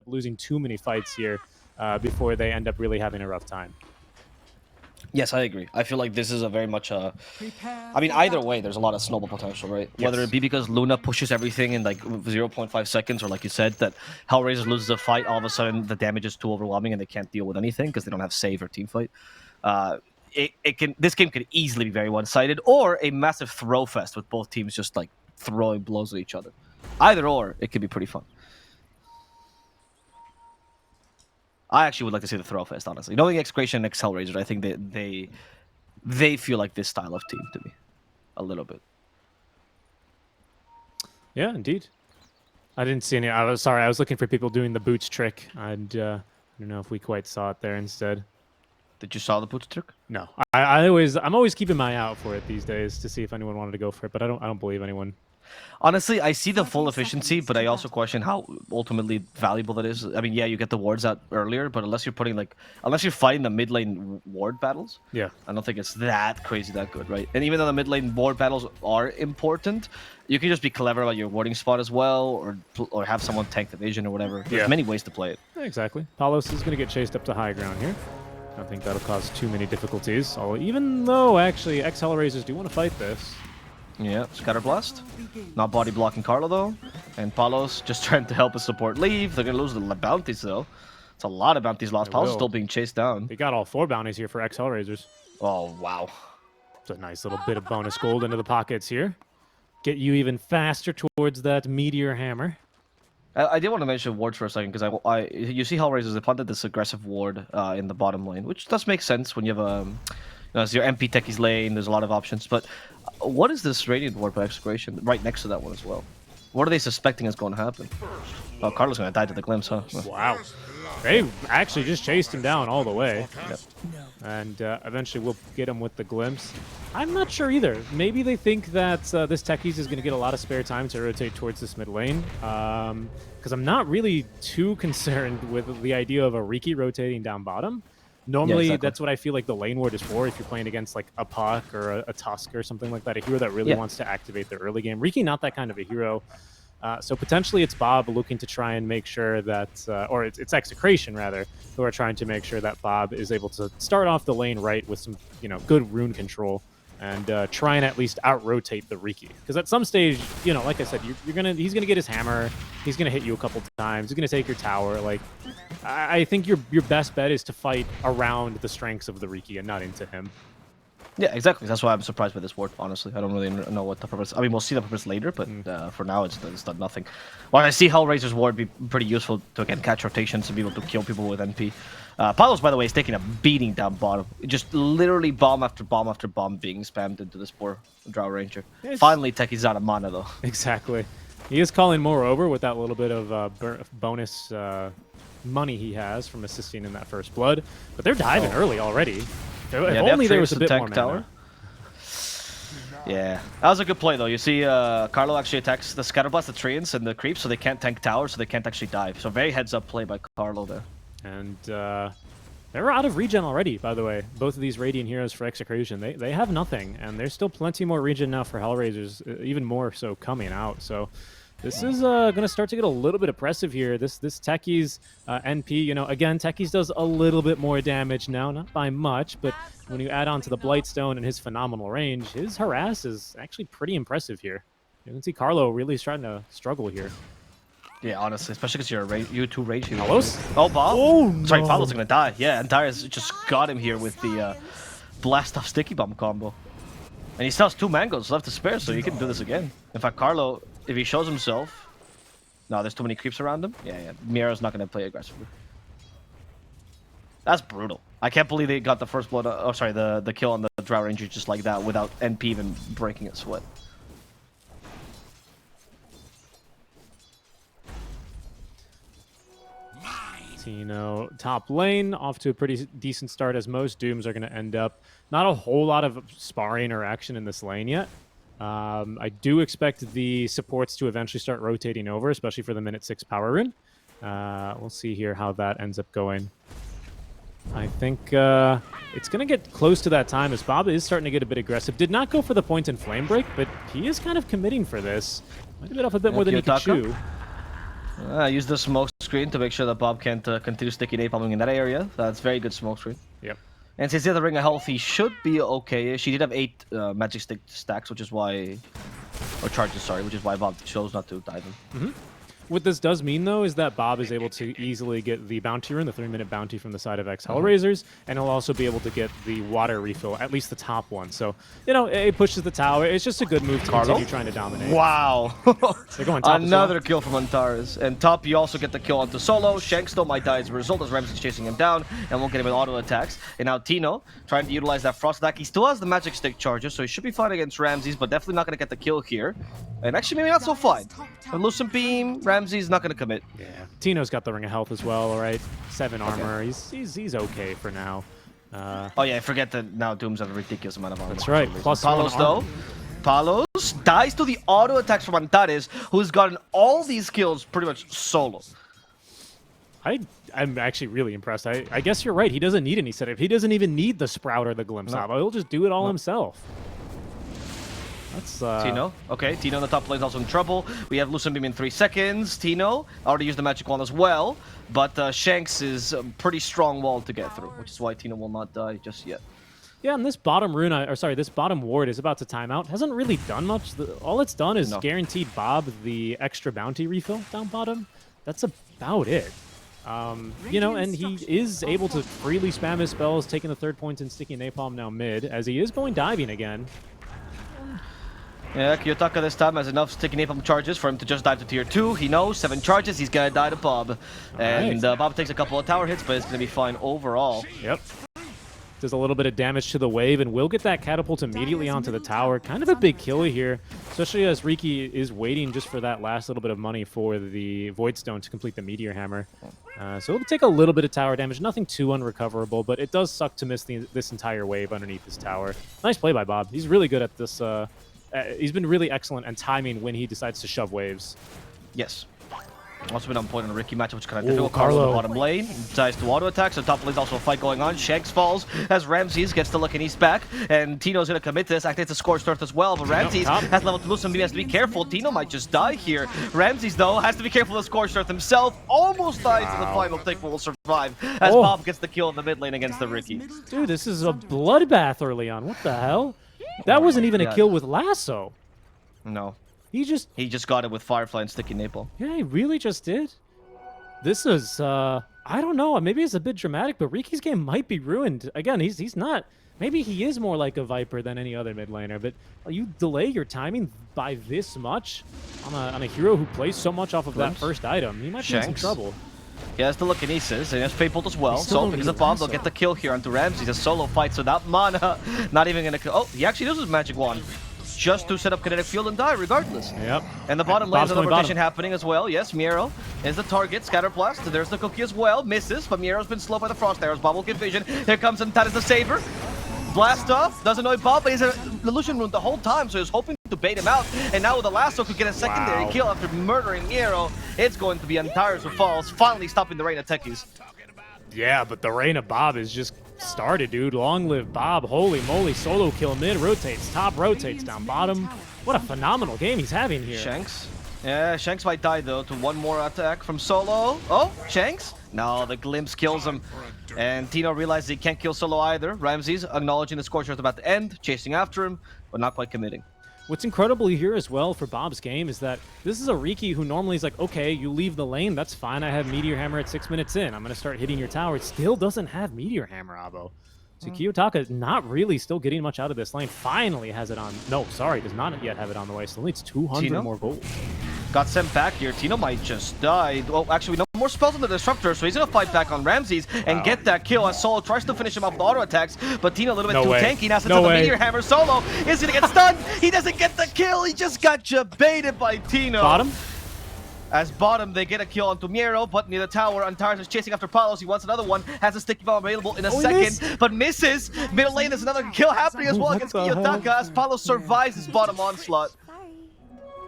losing too many fights here before they end up really having a rough time. Yes, I agree. I feel like this is a very much I mean, either way, there's a lot of snowball potential, right? Yes. Whether it be because Luna pushes everything in like 0.5 seconds, or like you said, that Hellraisers loses a fight, all of a sudden the damage is too overwhelming and they can't deal with anything because they don't have save or team fight. This game could easily be very one-sided, or a massive throw fest with both teams just like throwing blows at each other. Either or, it could be pretty fun. I actually would like to see the throw fest, honestly. Knowing Execration and ex-Hellraisers, I think they feel like this style of team to me, a little bit. Yeah, indeed. I didn't see any. I was sorry. I was looking for people doing the boots trick, and I don't know if we quite saw it there instead. Did you saw the boots trick? No, I'm always keeping my eye out for it these days to see if anyone wanted to go for it, but I don't believe anyone. Honestly, I see the full efficiency, but I also question how ultimately valuable that is. I mean, yeah, you get the wards out earlier, but unless you're fighting the mid lane ward battles, yeah, I don't think it's that crazy that good, right? And even though the mid lane ward battles are important, you can just be clever about your warding spot as well, or have someone tank the vision or whatever. There's many ways to play it. Exactly. Palos is going to get chased up to high ground here. I don't think that'll cause too many difficulties. Even though actually ex-Hellraisers do want to fight this. Yeah, Scatter Blast. Not body blocking Carlo though. And Palos just trying to help his support leave. They're going to lose the bounties though. It's a lot of bounties lost. Palos is still being chased down. They got all 4 bounties here for ex-Hellraisers. Oh, wow. It's a nice little bit of bonus gold into the pockets here. Get you even faster towards that Meteor Hammer. I did want to mention wards for a second, because you see Hellraisers, they planted this aggressive ward in the bottom lane, which does make sense when you have it's your MP Techie's lane, there's a lot of options, but what is this Radiant ward by Execration right next to that one as well? What are they suspecting is going to happen? Oh, Carlo's going to die to the glimpse, huh? Wow. They actually just chased him down all the way. Yep. And eventually we'll get him with the glimpse. I'm not sure either. Maybe they think that this Techies is going to get a lot of spare time to rotate towards this mid lane. Because I'm not really too concerned with the idea of a Riki rotating down bottom. Normally, that's what I feel like the lane ward is for if you're playing against like a Puck or a Tusk or something like that, a hero that really wants to activate the early game. Riki, not that kind of a hero. So potentially it's Bob looking to try and make sure that, or it's Execration rather, who are trying to make sure that Bob is able to start off the lane right with some, good rune control and try and at least out-rotate the Riki. Because at some stage, like I said, he's gonna get his hammer, he's gonna hit you a couple times, he's gonna take your tower. Like, I think your best bet is to fight around the strengths of the Riki and not into him. Yeah, exactly. That's why I'm surprised by this ward, honestly. I don't really know what the purpose... I mean, we'll see the purpose later, but for now, it's done nothing. Well, I see Hellraiser's ward be pretty useful to, again, catch rotations and be able to kill people with NP. Palos, by the way, is taking a beating down bottom. Just literally bomb after bomb after bomb being spammed into this poor Drow Ranger. Finally, Techie's out of mana, though. Exactly. He is calling more over with that little bit of bonus money he has from assisting in that first blood. But they're diving early already. If only there was a bit more mana. Yeah, that was a good play though. You see, Carlo actually attacks the Scatterblast, the Treants, and the Creeps, so they can't tank towers, so they can't actually dive. So very heads-up play by Carlo there. And they're out of regen already, by the way. Both of these Radiant heroes for Execration, they have nothing, and there's still plenty more regen now for Hellraisers, even more so coming out. So this is going to start to get a little bit oppressive here. This Techies NP, again, Techies does a little bit more damage now, not by much, but when you add on to the Blightstone and his phenomenal range, his harass is actually pretty impressive here. You can see Carlo really starting to struggle here. Yeah, honestly, especially because you're you two rage heroes. Palos? Oh, Bob? Oh, no. Sorry, Palos is going to die. Yeah, and Dyer's just got him here with the Blast Off Sticky Bomb combo. And he still has 2 mangoes left to spare, so he can do this again. In fact, Carlo, if he shows himself... No, there's too many creeps around him. Yeah. Mira's not going to play aggressively. That's brutal. I can't believe they got the first blood... the kill on the Drow Ranger just like that without NP even breaking a sweat. Tino top lane, off to a pretty decent start as most Dooms are going to end up. Not a whole lot of sparring or action in this lane yet. I do expect the supports to eventually start rotating over, especially for the minute 6 power rune. We'll see here how that ends up going. I think it's going to get close to that time as Bob is starting to get a bit aggressive. Did not go for the point in Flame Break, but he is kind of committing for this. Might have bit off a bit more than he could chew. Use the smoke screen to make sure that Bob can't continue sticky napalming in that area. That's very good smoke screen. Yep. And since the other ring of health, he should be okay. She did have 8 magic stick stacks, which is why, or charges, sorry, which is why Bob chose not to dive in. What this does mean, though, is that Bob is able to easily get the bounty rune, the 3-minute bounty from the side of ex-Hellraisers, and he'll also be able to get the water refill, at least the top one. So, you know, it pushes the tower. It's just a good move to continue trying to dominate. Wow. They're going top Another kill from Antares. And top, you also get the kill onto Solo. Shanks still might die as a result as Ramsey's chasing him down and won't get him with auto attacks. And now Tino trying to utilize that frost attack. He still has the magic stick charges, so he should be fine against Ramses, but definitely not going to get the kill here. And actually, maybe not so fine. A Lucent Beam, Ramsey's not going to commit. Yeah. Tino's got the ring of health as well, all right? 7 armor. He's okay for now. Oh yeah, I forget that now Doom's have a ridiculous amount of armor. That's right. Plus Palos though. Palos dies to the auto attacks from Antares, who's gotten all these kills pretty much solo. I'm actually really impressed. I guess you're right. He doesn't need any setup. He doesn't even need the Sprout or the Glimpse. No. He'll just do it all himself. That's Tino. Okay, Tino in the top lane is also in trouble. We have Lucent Beam in 3 seconds. Tino already used the magic wand as well, but Shanks is a pretty strong wall to get through, which is why Tino will not die just yet. Yeah, and this bottom rune, this bottom ward is about to time out. Hasn't really done much. All it's done is guaranteed Bob the extra bounty refill down bottom. That's about it. You know, and he is able to freely spam his spells, taking the 3rd point and sticking napalm now mid, as he is going diving again. Yeah, Kiyotaka this time has enough sticky napalm charges for him to just dive to tier 2. He knows 7 charges, he's gonna die to Bob. And Bob takes a couple of tower hits, but it's gonna be fine overall. Yep. Does a little bit of damage to the wave, and will get that catapult immediately onto the tower. Kind of a big kill here, especially as Riki is waiting just for that last little bit of money for the Void Stone to complete the Meteor Hammer. So it'll take a little bit of tower damage, nothing too unrecoverable, but it does suck to miss this entire wave underneath this tower. Nice play by Bob. He's really good at this. He's been really excellent at timing when he decides to shove waves. Yes. Also been on point in the Riki matchup, which kind of difficult. Carlo in the bottom lane decides to auto attack, so top lane's also a fight going on. Shanks falls as Ramses gets the look and he's back, and Tino's gonna commit this. Activates the Scorched Earth as well, but Ramses has level 2 Lucent Beam, has to be careful. Tino might just die here. Ramses though has to be careful of the Scorched Earth himself. Almost dies in the final tick, but will survive as Bob gets the kill in the mid lane against the Riki. Dude, this is a bloodbath early on. What the hell? That wasn't even a kill with lasso. No. He just got it with Firefly and Sticky Napalm. Yeah, he really just did. This is, I don't know, maybe it's a bit dramatic, but Riki's game might be ruined. Again, he's not, maybe he is more like a Viper than any other mid laner, but you delay your timing by this much on a hero who plays so much off of that first item. He might be in some trouble. He has the Telekinesis, and he has Fatebolt as well, so because of Bob, they'll get the kill here onto Ramses. A solo fight, so that mana, not even gonna kill. Oh, he actually uses Magic Wand just to set up kinetic field and die regardless. Yep. And the bottom lane is another rotation happening as well. Yes, Miero is the target. Scatterblast. There's the cookie as well. Misses, but Miero's been slowed by the frost arrows. Bob will get vision. Here comes Antares the Saber. Blast off. Doesn't know Bob, but he's an illusion rune the whole time, so he's hoping to bait him out. And now with the lasso could get a secondary kill after murdering Miero. It's going to be Antares who falls, finally stopping the rain of techies. Yeah, but the reign of Bob is just started, dude. Long live Bob. Holy moly. Solo kill mid, rotates top, rotates down bottom. What a phenomenal game he's having here. Shanks. Yeah, Shanks might die though to one more attack from Solo. Oh, Shanks? No, the glimpse kills him. And Tino realizes he can't kill Solo either. Ramses acknowledging the Scorcher is about to end, chasing after him, but not quite committing. What's incredible here as well for Bob's game is that this is a Riki who normally is like, okay, you leave the lane, that's fine. I have Meteor Hammer at 6 minutes in. I'm going to start hitting your tower. It still doesn't have Meteor Hammer, Abo. So Kiyotaka not really still getting much out of this lane. Finally has it on. No, sorry, does not yet have it on the way. Still needs 200 more gold. Got sent back here. Tino might just die. Oh, actually, no more spells on the Disruptor, so he's going to fight back on Ramses and get that kill as Solo tries to finish him off with auto attacks, but Tino a little bit too tanky. Now since the Meteor Hammer, Solo is going to get stunned. He doesn't get the kill. He just got baited by Tino. Bottom? As bottom, they get a kill onto Miero, but near the tower, Antares is chasing after Palos. He wants another one, has a sticky bomb available in a second, but misses. Middle lane, there's another kill happening as well against Kiyotaka as Palos survives his bottom onslaught.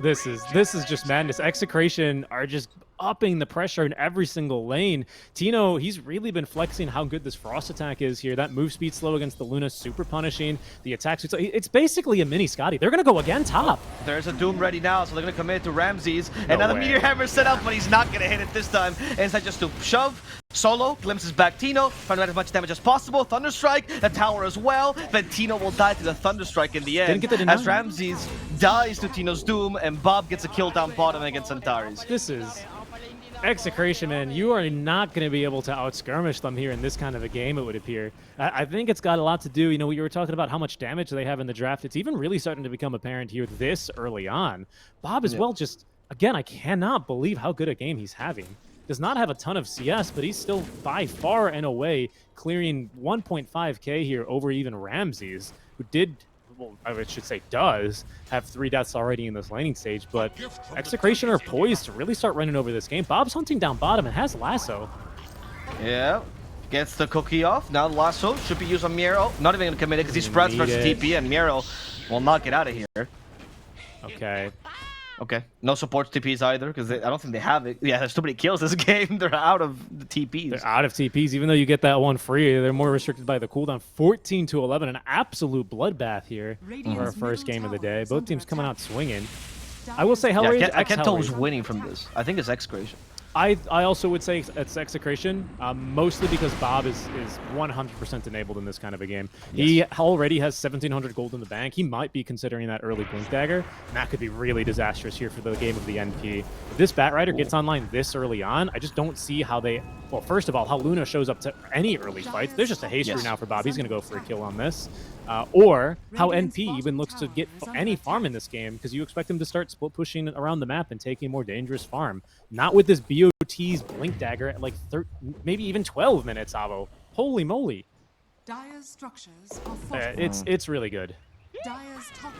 This is just madness. Execration are just upping the pressure in every single lane. Tino, he's really been flexing how good this Frost attack is here. That move speed slow against the Luna, super punishing. The attack speed slow. It's basically a mini Scotty. They're going to go again top. There's a Doom ready now, so they're going to commit to Ramses. And now the Meteor Hammer set up, but he's not going to hit it this time. And instead just to shove. Solo glimpses back Tino, trying to get as much damage as possible. Thunderstrike, the tower as well, but Tino will die to the Thunderstrike in the end. As Ramses dies to Tino's Doom, and Bob gets a kill down bottom against Antares. This is Execration, man. You are not going to be able to out-skirmish them here in this kind of a game, it would appear. I think it's got a lot to do, you know, you were talking about how much damage they have in the draft. It's even really starting to become apparent here this early on. Bob as well just, again, I cannot believe how good a game he's having. Does not have a ton of CS, but he's still by far and away clearing 1.5k here over even Ramses, who did, well, I should say does, have 3 deaths already in this laning stage, but Execration are poised to really start running over this game. Bob's hunting down bottom and has Lasso. Yeah, gets the cookie off. Now Lasso should be used on Miero. Not even going to commit it because he spreads versus TP, and Miero will not get out of here. Okay. Okay, no support TPs either, because I don't think they have it. Yeah, there's too many kills this game. They're out of the TPs. They're out of TPs, even though you get that one free. They're more restricted by the cooldown. 14-11, an absolute bloodbath here for our first game of the day. Both teams coming out swinging. I will say Hellraisers. Yeah, I can't tell who's winning from this. I think it's Execration. I also would say it's Execration, mostly because Bob is 100% enabled in this kind of a game. Yes. He already has 1,700 gold in the bank. He might be considering that early Blink Dagger, and that could be really disastrous here for the game of the NP. If this Batrider gets online this early on, I just don't see how they... Well, first of all, how Luna shows up to any early fights. There's just a haste now for Bob. He's going to go for a kill on this. Or how NP even looks to get any farm in this game, because you expect him to start split pushing around the map and taking a more dangerous farm. Not with this BOT's Blink Dagger at like maybe even 12 minutes, Avo. Holy moly. It's really good.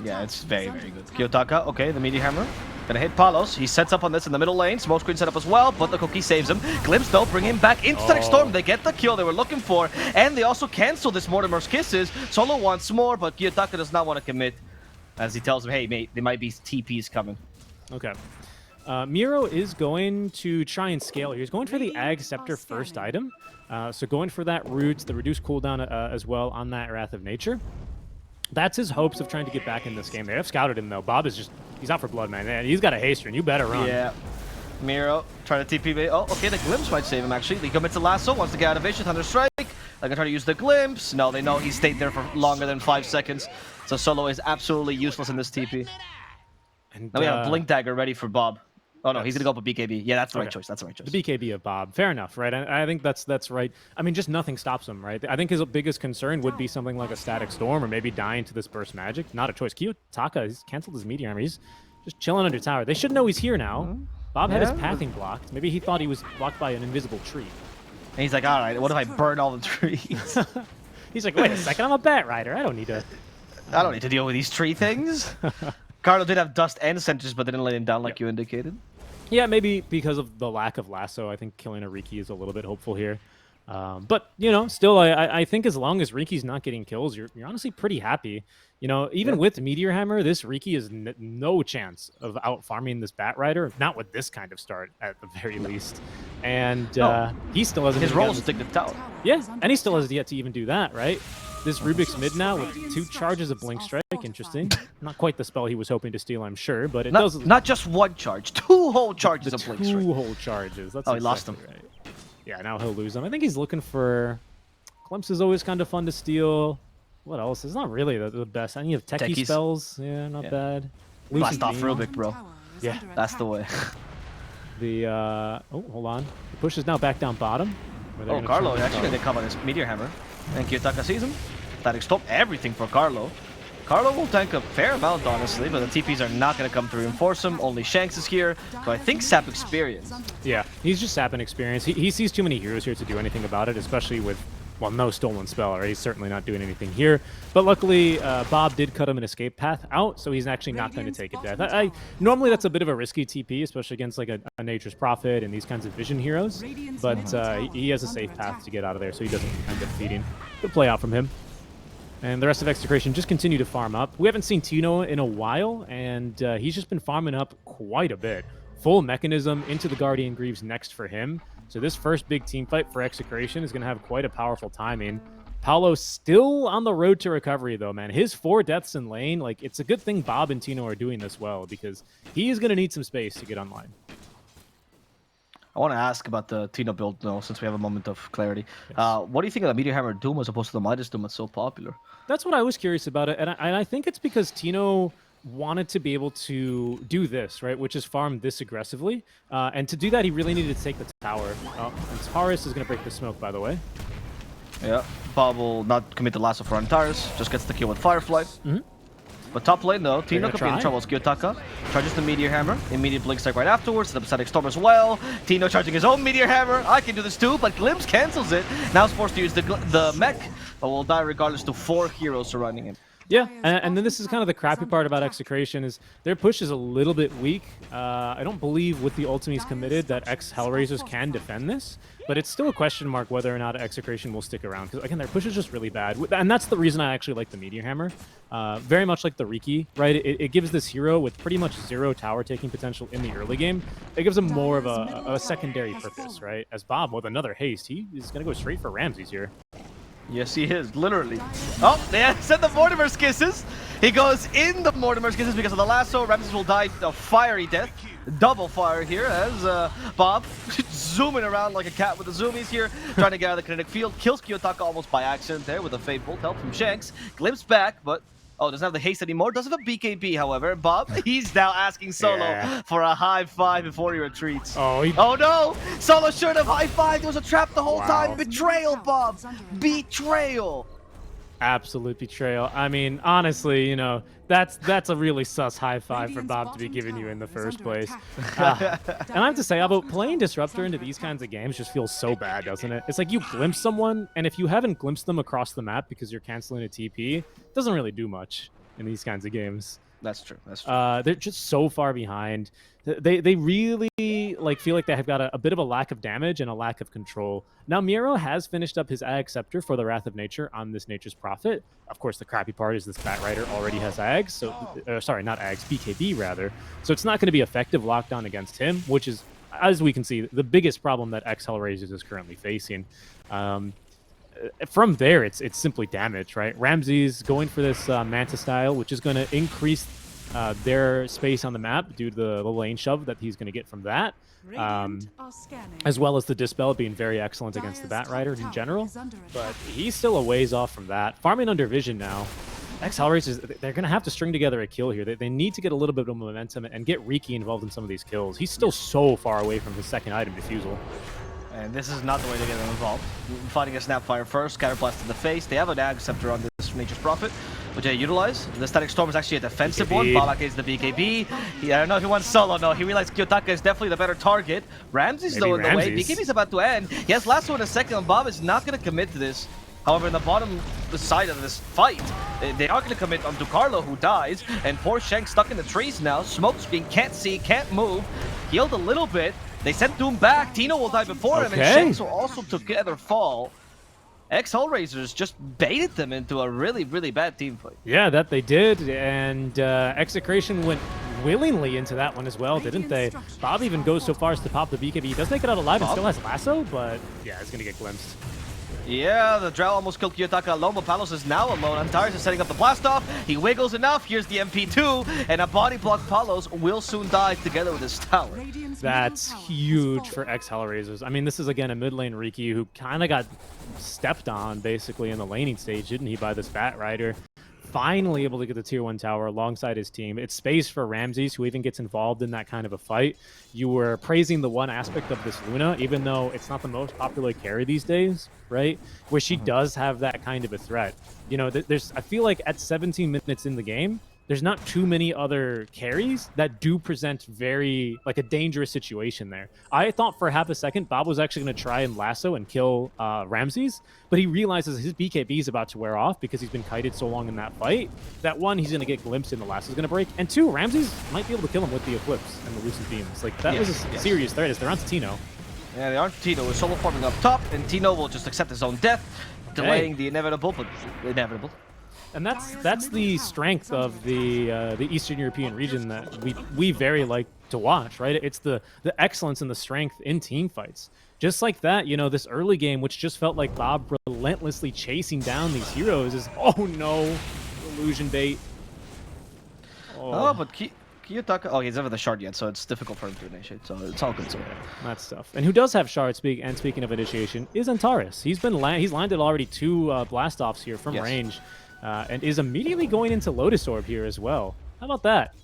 Yeah, it's very, very good. Kiyotaka, okay, the Meteor Hammer. Gonna hit Palos. He sets up on this in the middle lane. Smoke screen set up as well, but the cookie saves him. Glimpse, though, bring him back into Static Storm. They get the kill they were looking for, and they also cancel this Mortimer's Kisses. Solo wants more, but Kiyotaka does not want to commit, as he tells him, hey, mate, there might be TPs coming. Okay. Miro is going to try and scale here. He's going for the Ag Scepter first item. So going for that root, the reduced cooldown as well on that Wrath of Nature. That's his hopes of trying to get back in this game. They have scouted him, though. Bob is just... He's out for blood, man. And he's got a haster, and you better run. Yeah. Miro trying to TP. Oh, okay, the Glimpse might save him, actually. He commits a Lasso, wants to get out of vision. Thunderstrike. They're going to try to use the Glimpse. No, they know he stayed there for longer than 5 seconds. So Solo is absolutely useless in this TP. And now we have a Blink Dagger ready for Bob. Oh, no, he's going to go for BKB. Yeah, that's the right choice. That's the right choice. The BKB of Bob. Fair enough, right? I think that's right. I mean, just nothing stops him, right? I think his biggest concern would be something like a Static Storm or maybe dying to this Burst Magic. Not a choice. Kiyotaka has canceled his Meteor Hammer. He's just chilling under tower. They should know he's here now. Bob had his pathing blocked. Maybe he thought he was blocked by an invisible tree. And he's like, all right, what if I burn all the trees? He's like, wait a second, I'm a Batrider. I don't need to deal with these tree things. Carlo did have Dust and Sentries, but they didn't let him down like you indicated. Yeah, maybe because of the lack of Lasso, I think killing a Riki is a little bit hopeful here. But, you know, still, I think as long as Riki's not getting kills, you're honestly pretty happy. You know, even with Meteor Hammer, this Riki is no chance of out-farming this Batrider, not with this kind of start, at the very least. And he still hasn't... His role is to take the tower. Yeah, and he still has yet to even do that, right? This Rubik's mid now with 2 charges of Blink Strike. Interesting. Not quite the spell he was hoping to steal, I'm sure, but it does... Not just 1 charge, 2 whole charges of Blink Strike. 2 whole charges. That's he lost them. Right. Yeah, now he'll lose them. I think he's looking for... Glimpse is always kind of fun to steal. What else? It's not really the best. Any of techie spells? Yeah, not bad. Blast off Rubik, bro. Yeah. That's the way. Oh, hold on. The push is now back down bottom. Oh, Carlo actually going to come on his Meteor Hammer. And Kiyotaka sees him. Static Stop everything for Carlo. Carlo will tank a fair amount, honestly, but the TPs are not going to come to reinforce him. Only Shanks is here, so I think sap experience. Yeah, he's just sapping experience. He sees too many heroes here to do anything about it, especially with, well, no stolen spell, or he's certainly not doing anything here. But luckily, Bob did cut him an escape path out, so he's actually not going to take a death. Normally, that's a bit of a risky TP, especially against like a Nature's Prophet and these kinds of vision heroes. But he has a safe path to get out of there, so he doesn't end up feeding. Good play out from him. And the rest of Execration just continue to farm up. We haven't seen Tino in a while, and he's just been farming up quite a bit. full mechanism into the Guardian Greaves next for him. So this first big team fight for Execration is going to have quite a powerful timing. Paolo still on the road to recovery, though, man. His 4 deaths in lane, like, it's a good thing Bob and Tino are doing this well, because he is going to need some space to get online. I want to ask about the Tino build, though, since we have a moment of clarity. Yes. What do you think of the Meteor Hammer Doom as opposed to the Midas Doom that's so popular? That's what I was curious about it, and I think it's because Tino wanted to be able to do this, right, which is farm this aggressively. And to do that, he really needed to take the tower. Oh, and Taurus is going to break the smoke, by the way. Yeah, Bob will not commit the lasso for Antares, just gets the kill with Firefly. But top lane, though, Tino could be in trouble. Gyotaka charges the Meteor Hammer, immediate Blink Strike right afterwards, the Pathetic Storm as well. Tino charging his own Meteor Hammer. I can do this too, but Glimpse cancels it. Now he's forced to use the mech, but will die regardless to 4 heroes surrounding him. Yeah, and then this is kind of the crappy part about Execration is their push is a little bit weak. I don't believe with the ultimates committed that ex-Hellraisers can defend this, but it's still a question mark whether or not Execration will stick around. Because, again, their push is just really bad. And that's the reason I actually like the Meteor Hammer. Very much like the Riki, right? It gives this hero with pretty much 0 tower taking potential in the early game. It gives him more of a secondary purpose, right? As Bob, with another haste, he is going to go straight for Ramses here. Yes, he is, literally. Oh, they sent the Mortimer's Kisses. He goes in the Mortimer's Kisses because of the lasso. Ramses will die a fiery death. Double fire here as Bob zooming around like a cat with the zoomies here, trying to get out of the kinetic field. Kills Gyotaka almost by accident there with a Fate Bolt. Help from Shanks. Glimpse back, but doesn't have the haste anymore. Doesn't have a BKB, however. Bob, he's now asking Solo for a high 5 before he retreats. Oh no! Solo should have high 5. There was a trap the whole time. Betrayal, Bob. Betrayal. Absolute betrayal. I mean, honestly, you know, that's a really sus high 5 for Bob to be giving you in the first place. And I have to say, about playing Disruptor into these kinds of games just feels so bad, doesn't it? It's like you glimpse someone, and if you haven't glimpsed them across the map because you're canceling a TP, it doesn't really do much in these kinds of games. That's true. That's true. They're just so far behind. They really feel like they have got a bit of a lack of damage and a lack of control. Now Miro has finished up his Ag Scepter for the Wrath of Nature on this Nature's Prophet. Of course, the crappy part is this Bat Rider already has Ags, so sorry, not Ags, BKB rather. So it's not going to be effective lockdown against him, which is, as we can see, the biggest problem that ex-Hellraisers is currently facing. From there, it's simply damage, right? Ramses going for this Manta style, which is going to increase their space on the map due to the lane shove that he's going to get from that, as well as the Dispel being very excellent against the Bat Rider in general. But he's still a ways off from that. Farming under vision now. Ex-Hellraisers, they're going to have to string together a kill here. They need to get a little bit of momentum and get Riki involved in some of these kills. He's still so far away from his second item, Diffusal. And this is not the way to get them involved. Fighting a Snapfire first, Counterblast in the face. They have an Ag Scepter on this Nature's Prophet, which they utilize. The Static Storm is actually a defensive one. Babak is the BKB. I don't know if he wants solo. No, he realized Gyotaka is definitely the better target. Ramses, though, in the way. BKB is about to end. He has lasso in a second. Bob is not going to commit to this. However, in the bottom side of this fight, they are going to commit onto Carlo, who dies. And poor Shank stuck in the trees now. Smoke screen, can't see, can't move. Healed a little bit. They sent Doom back. Tino will die before him, and Shanks will also together fall. Ex-Hellraisers just baited them into a really, really bad team fight. Yeah, that they did, and Execration went willingly into that one as well, didn't they? Bob even goes so far as to pop the BKB. He does make it out alive and still has lasso, but yeah, it's going to get glimpsed. Yeah, the Drow almost killed Gyotaka alone, but Palos is now alone. Antares is setting up the blast off. He wiggles enough. Here's the MP2, and a body block Palos will soon die together with his tower. That's huge for ex-Hellraisers. I mean, this is, again, a mid lane Riki who kind of got stepped on, basically, in the laning stage, didn't he, by this Bat Rider. Finally able to get the tier 1 tower alongside his team. It's space for Ramses, who even gets involved in that kind of a fight. You were praising the one aspect of this Luna, even though it's not the most popular carry these days, right? Where she does have that kind of a threat. You know, I feel like at 17 minutes in the game, there's not too many other carries that do present very, like, a dangerous situation there. I thought for half a second Bob was actually going to try and lasso and kill Ramses, but he realizes his BKB is about to wear off because he's been kited so long in that fight. That one, he's going to get glimpsed and the lasso is going to break. And two, Ramses might be able to kill him with the Eclipse and the Lucent Beams. Like, that was a serious threat as they're on to Tino. Yeah, they aren't Tino. We're solo forming up top, and Tino will just accept his own death, delaying the inevitable, but inevitable. And that's the strength of the Eastern European region that we very like to watch, right? It's the excellence and the strength in team fights. Just like that, you know, this early game, which just felt like Bob relentlessly chasing down these heroes, is oh no, illusion bait. Oh, but Kiyotaka, oh, he's never the shard yet, so it's difficult for him to initiate. So it's all good. So that's tough. And who does have shard? Speaking of initiation, is Antares. He's landed already 2 blast offs here from range. And is immediately going into Lotus Orb here as well. How about that?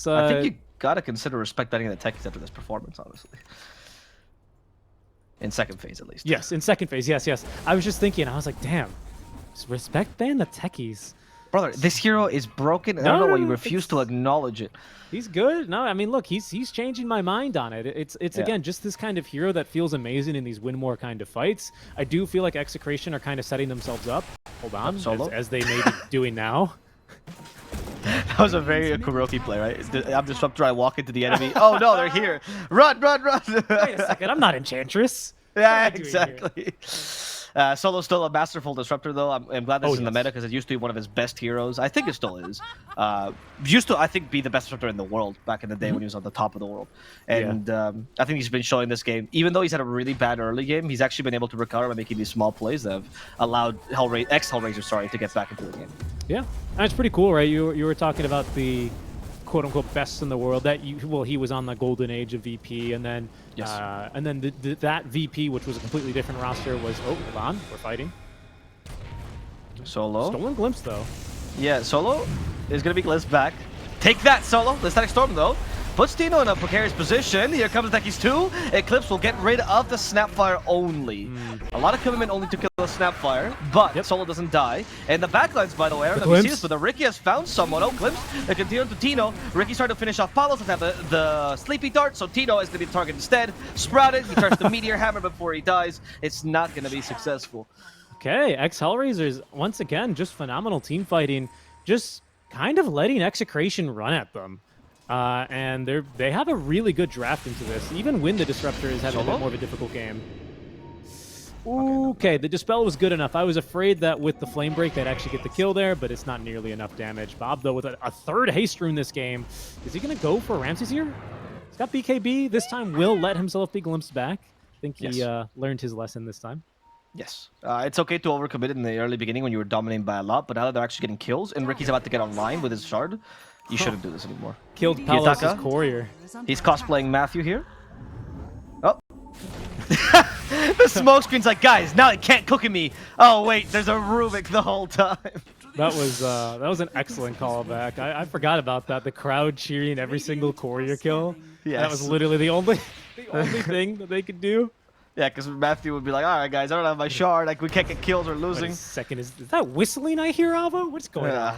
I think you gotta consider respect betting the techies after this performance, honestly. In second phase, at least. Yes, in second phase, yes. I was just thinking, I was like, damn, respect ban the techies. Brother, this hero is broken, and I don't know why you refuse to acknowledge it. He's good. No, I mean, look, he's changing my mind on it. It's again, just this kind of hero that feels amazing in these win more kind of fights. I do feel like Execration are kind of setting themselves up. Hold on, as they may be doing now. That was a very Kuroki play, right? I'm disruptor, I walk into the enemy. Oh no, they're here. Run! Wait a second, I'm not Enchantress. Yeah, exactly. Solo's still a masterful disruptor, though. I'm glad this is in the meta because it used to be one of his best heroes. I think it still is. Used to, I think, be the best disruptor in the world back in the day when he was on the top of the world. And I think he's been showing this game. Even though he's had a really bad early game, he's actually been able to recover by making these small plays that have allowed ex-Hellraisers, to get back into the game. Yeah, and it's pretty cool, right? You were talking about the quote-unquote best in the world. He was on the golden age of VP, and then that VP, which was a completely different roster, was hold on, we're fighting. Solo. Stolen glimpse though. Yeah, Solo is gonna be glimpsed back. Take that, Solo. The static storm though puts Tino in a precarious position. Here comes Techies 2. Eclipse will get rid of the Snapfire only. A lot of commitment only to kill the Snapfire, but Solo doesn't die. And the backlines, by the way, I don't know if you see this, but the Ricky has found someone. Oh, Glimpse. They continue to Tino. Ricky's trying to finish off Palos. Let's have the Sleepy Dart, so Tino is going to be the target instead. Sprouted. He turns the Meteor Hammer before he dies. It's not going to be successful. Okay, ex-Hellraisers, once again, just phenomenal team fighting. Just kind of letting Execration run at them. And they have a really good draft into this, even when the Disruptor is having a bit more of a difficult game. Okay, the Dispel was good enough. I was afraid that with the Flame Break they'd actually get the kill there, but it's not nearly enough damage. Bob, though, with a third Haste Rune this game. Is he going to go for Ramses here? He's got BKB. This time will let himself be glimpsed back. I think he learned his lesson this time. Yes. It's okay to overcommit in the early beginning when you were dominating by a lot, but now that they're actually getting kills, and Ricky's about to get online with his shard, you shouldn't do this anymore. Killed Palos' courier. He's cosplaying Matthew here. Oh. The smoke screen's like, guys, now they can't cook at me. Oh wait, there's a Rubik the whole time. That was an excellent callback. I forgot about that. The crowd cheering every single courier kill. Yes. That was literally the only thing that they could do. Yeah, because Matthew would be like, all right, guys, I don't have my shard. Like, we can't get kills or losing. Wait a second, is that whistling I hear, Ava? What's going on?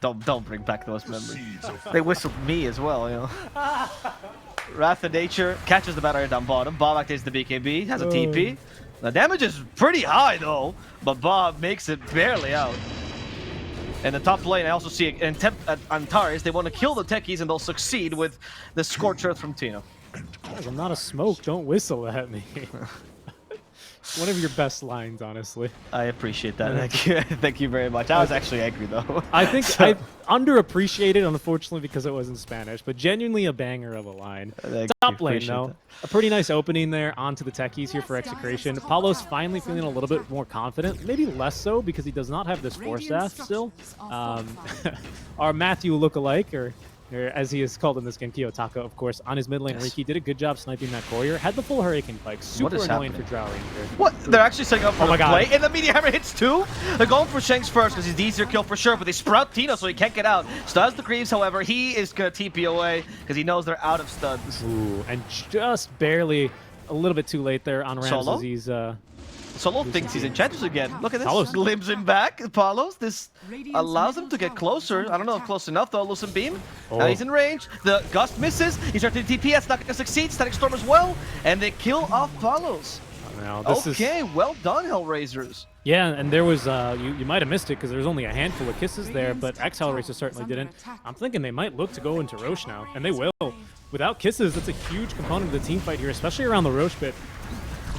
Don't bring back those memories. They whistled me as well, you know. Wrath of Nature catches the battery down bottom. Bob activates the BKB, has a TP. The damage is pretty high, though, but Bob makes it barely out. In the top lane, I also see Antares. They want to kill the techies, and they'll succeed with the Scorch Earth from Tino. Guys, I'm not a smoke. Don't whistle at me. One of your best lines, honestly. I appreciate that. Thank you. Thank you very much. I was actually angry, though. I think I underappreciated, unfortunately, because it was in Spanish, but genuinely a banger of a line. Top lane, though. That. A pretty nice opening there onto the techies here for Execration. Paulo's finally feeling a little bit more confident. Maybe less so, because he does not have this Force Staff still. Our Matthew lookalike, or as he is called in this game, Kiyotaka, of course, on his mid lane. Riki did a good job sniping that courier. Had the full Hurricane Pike. Super annoying for Drow Ranger. What? They're actually setting up for the play, and the Meteor Hammer hits too? They're going for Shanks first because he's the easier kill for sure, but they sprout Tino so he can't get out. Stuns the Greaves, however, he is going to TP away because he knows they're out of stuns. Ooh, and just barely a little bit too late there on Ramses. He's Solo thinks he's Enchantress again. Look at this. Limbs him back. Paulos. This allows him to get closer. I don't know if close enough, though. Lucent Beam. Now he's in range. The Gust misses. He's starting to TP. It's not going to succeed. Static Storm as well. And they kill off Paulos. Okay, well done, Hellraisers. Yeah, and there was, you might have missed it because there was only a handful of kisses there, but ex-Hellraisers certainly didn't. I'm thinking they might look to go into Roche now, and they will. Without kisses, that's a huge component of the team fight here, especially around the Roche bit.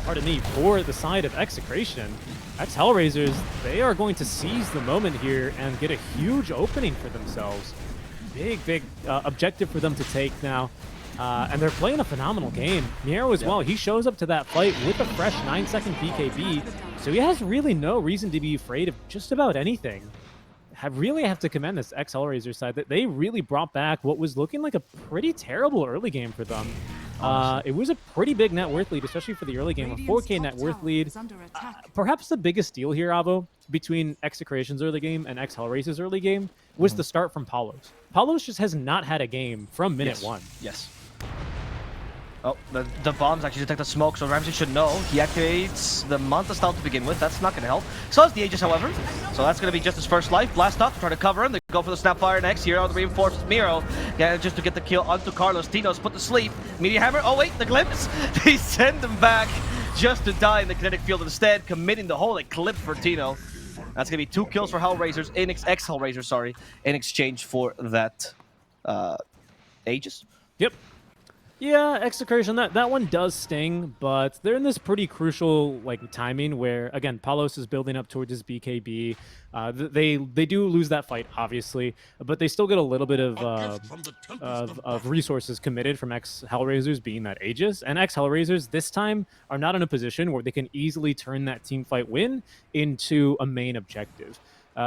pardon me, for the side of Execration, ex-Hellraisers, they are going to seize the moment here and get a huge opening for themselves. Big objective for them to take now. And they're playing a phenomenal game. Miero as well, he shows up to that fight with a fresh 9-second BKB, so he has really no reason to be afraid of just about anything. I really have to commend this ex-Hellraiser side that they really brought back what was looking like a pretty terrible early game for them. It was a pretty big net worth lead, especially for the early game, a 4K net worth lead. Perhaps the biggest deal here, Avo, between Execration's early game and ex-Hellraiser's early game was the start from Palos. Palos just has not had a game from minute one. Yes. Oh, the bombs actually detect the smoke, so Ramsey should know. He activates the Manta style to begin with. That's not going to help. So does the Aegis, however. So that's going to be just his first life. Blast off to try to cover him. They go for the Snapfire next. Here on the reinforced Miro. Yeah, just to get the kill onto Carlos. Tino's put to sleep. Meteor Hammer. Oh, wait, the glimpse. They send him back just to die in the kinetic field instead, committing the whole clip for Tino. That's going to be 2 kills for Hellraisers, ex-Hellraisers, sorry, in exchange for that Aegis. Yep. Yeah, Execration, that one does sting, but they're in this pretty crucial timing where, again, Palos is building up towards his BKB. They do lose that fight, obviously, but they still get a little bit of resources committed from ex-Hellraisers, being that Aegis. And ex-Hellraisers this time are not in a position where they can easily turn that team fight win into a main objective.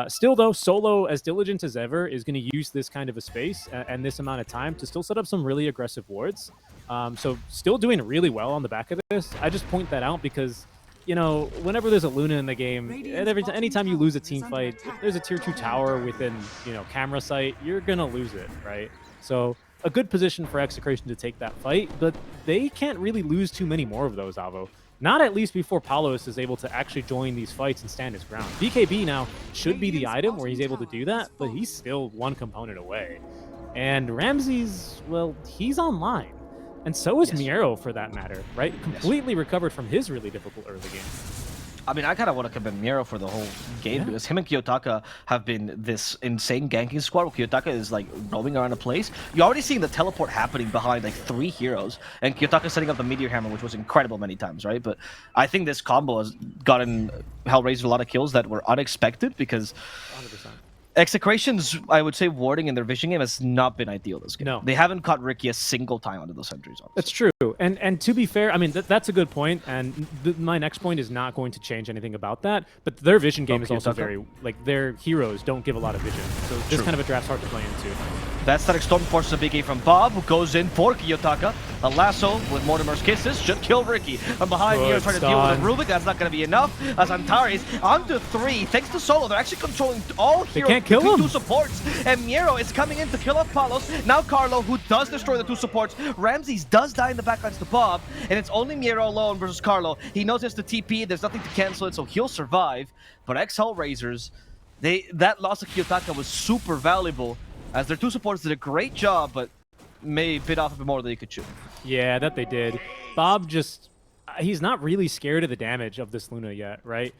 Still, though, Solo, as diligent as ever, is going to use this kind of a space and this amount of time to still set up some really aggressive wards. So still doing really well on the back of this. I just point that out because, you know, whenever there's a Luna in the game, anytime you lose a team fight, if there's a tier 2 tower within, camera sight, you're going to lose it, right? So a good position for Execration to take that fight, but they can't really lose too many more of those, Avo. Not at least before Palos is able to actually join these fights and stand his ground. BKB now should be the item where he's able to do that, but he's still one component away. And Ramsey's, well, he's online. And so is Miero, for that matter, right? Completely recovered from his really difficult early game. I mean, I kind of want to commend Miero for the whole game because him and Kiyotaka have been this insane ganking squad where Kiyotaka is roaming around the place. You're already seeing the teleport happening behind 3 heroes, and Kiyotaka setting up the Meteor Hammer, which was incredible many times, right? But I think this combo has gotten Hellraiser a lot of kills that were unexpected because 100%. Execration's, I would say, warding in their vision game has not been ideal this game. No. They haven't caught Ricky a single time under those sentries. Honestly. That's true. And to be fair, I mean, that's a good point. And my next point is not going to change anything about that. But their vision game is also very, their heroes don't give a lot of vision. So this kind of a draft's hard to play into. That static storm forces a big A from Bob, who goes in for Kiyotaka. A lasso with Mortimer's kisses should kill Ricky. From behind here, trying to deal with the Rubik. That's not going to be enough. As Antares onto 3. Thanks to Solo, they're actually controlling all heroes. They can't kill him. 2 supports. And Miero is coming in to kill off Palos. Now Carlo, who does destroy the 2 supports. Ramses does die in the backlines to Bob. And it's only Miero alone versus Carlo. He knows it's the TP. There's nothing to cancel it, so he'll survive. But ex-Hellraisers, that loss of Kiyotaka was super valuable. As their 2 supporters did a great job, but may bit off a bit more than they could chew. Yeah, that they did. Bob he's not really scared of the damage of this Luna yet, right?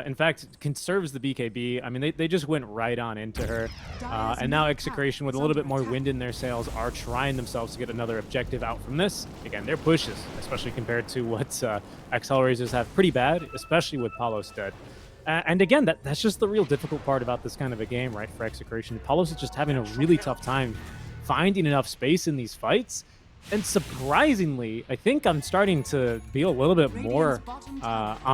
In fact, conserves the BKB. I mean, they just went right on into her. And now Execration, with a little bit more wind in their sails, are trying themselves to get another objective out from this. Again, their pushes, especially compared to what ex-Hellraisers have, pretty bad, especially with Palos dead. And again, that's just the real difficult part about this kind of a game, right, for Execration. Palos is just having a really tough time finding enough space in these fights. And surprisingly, I think I'm starting to be a little bit more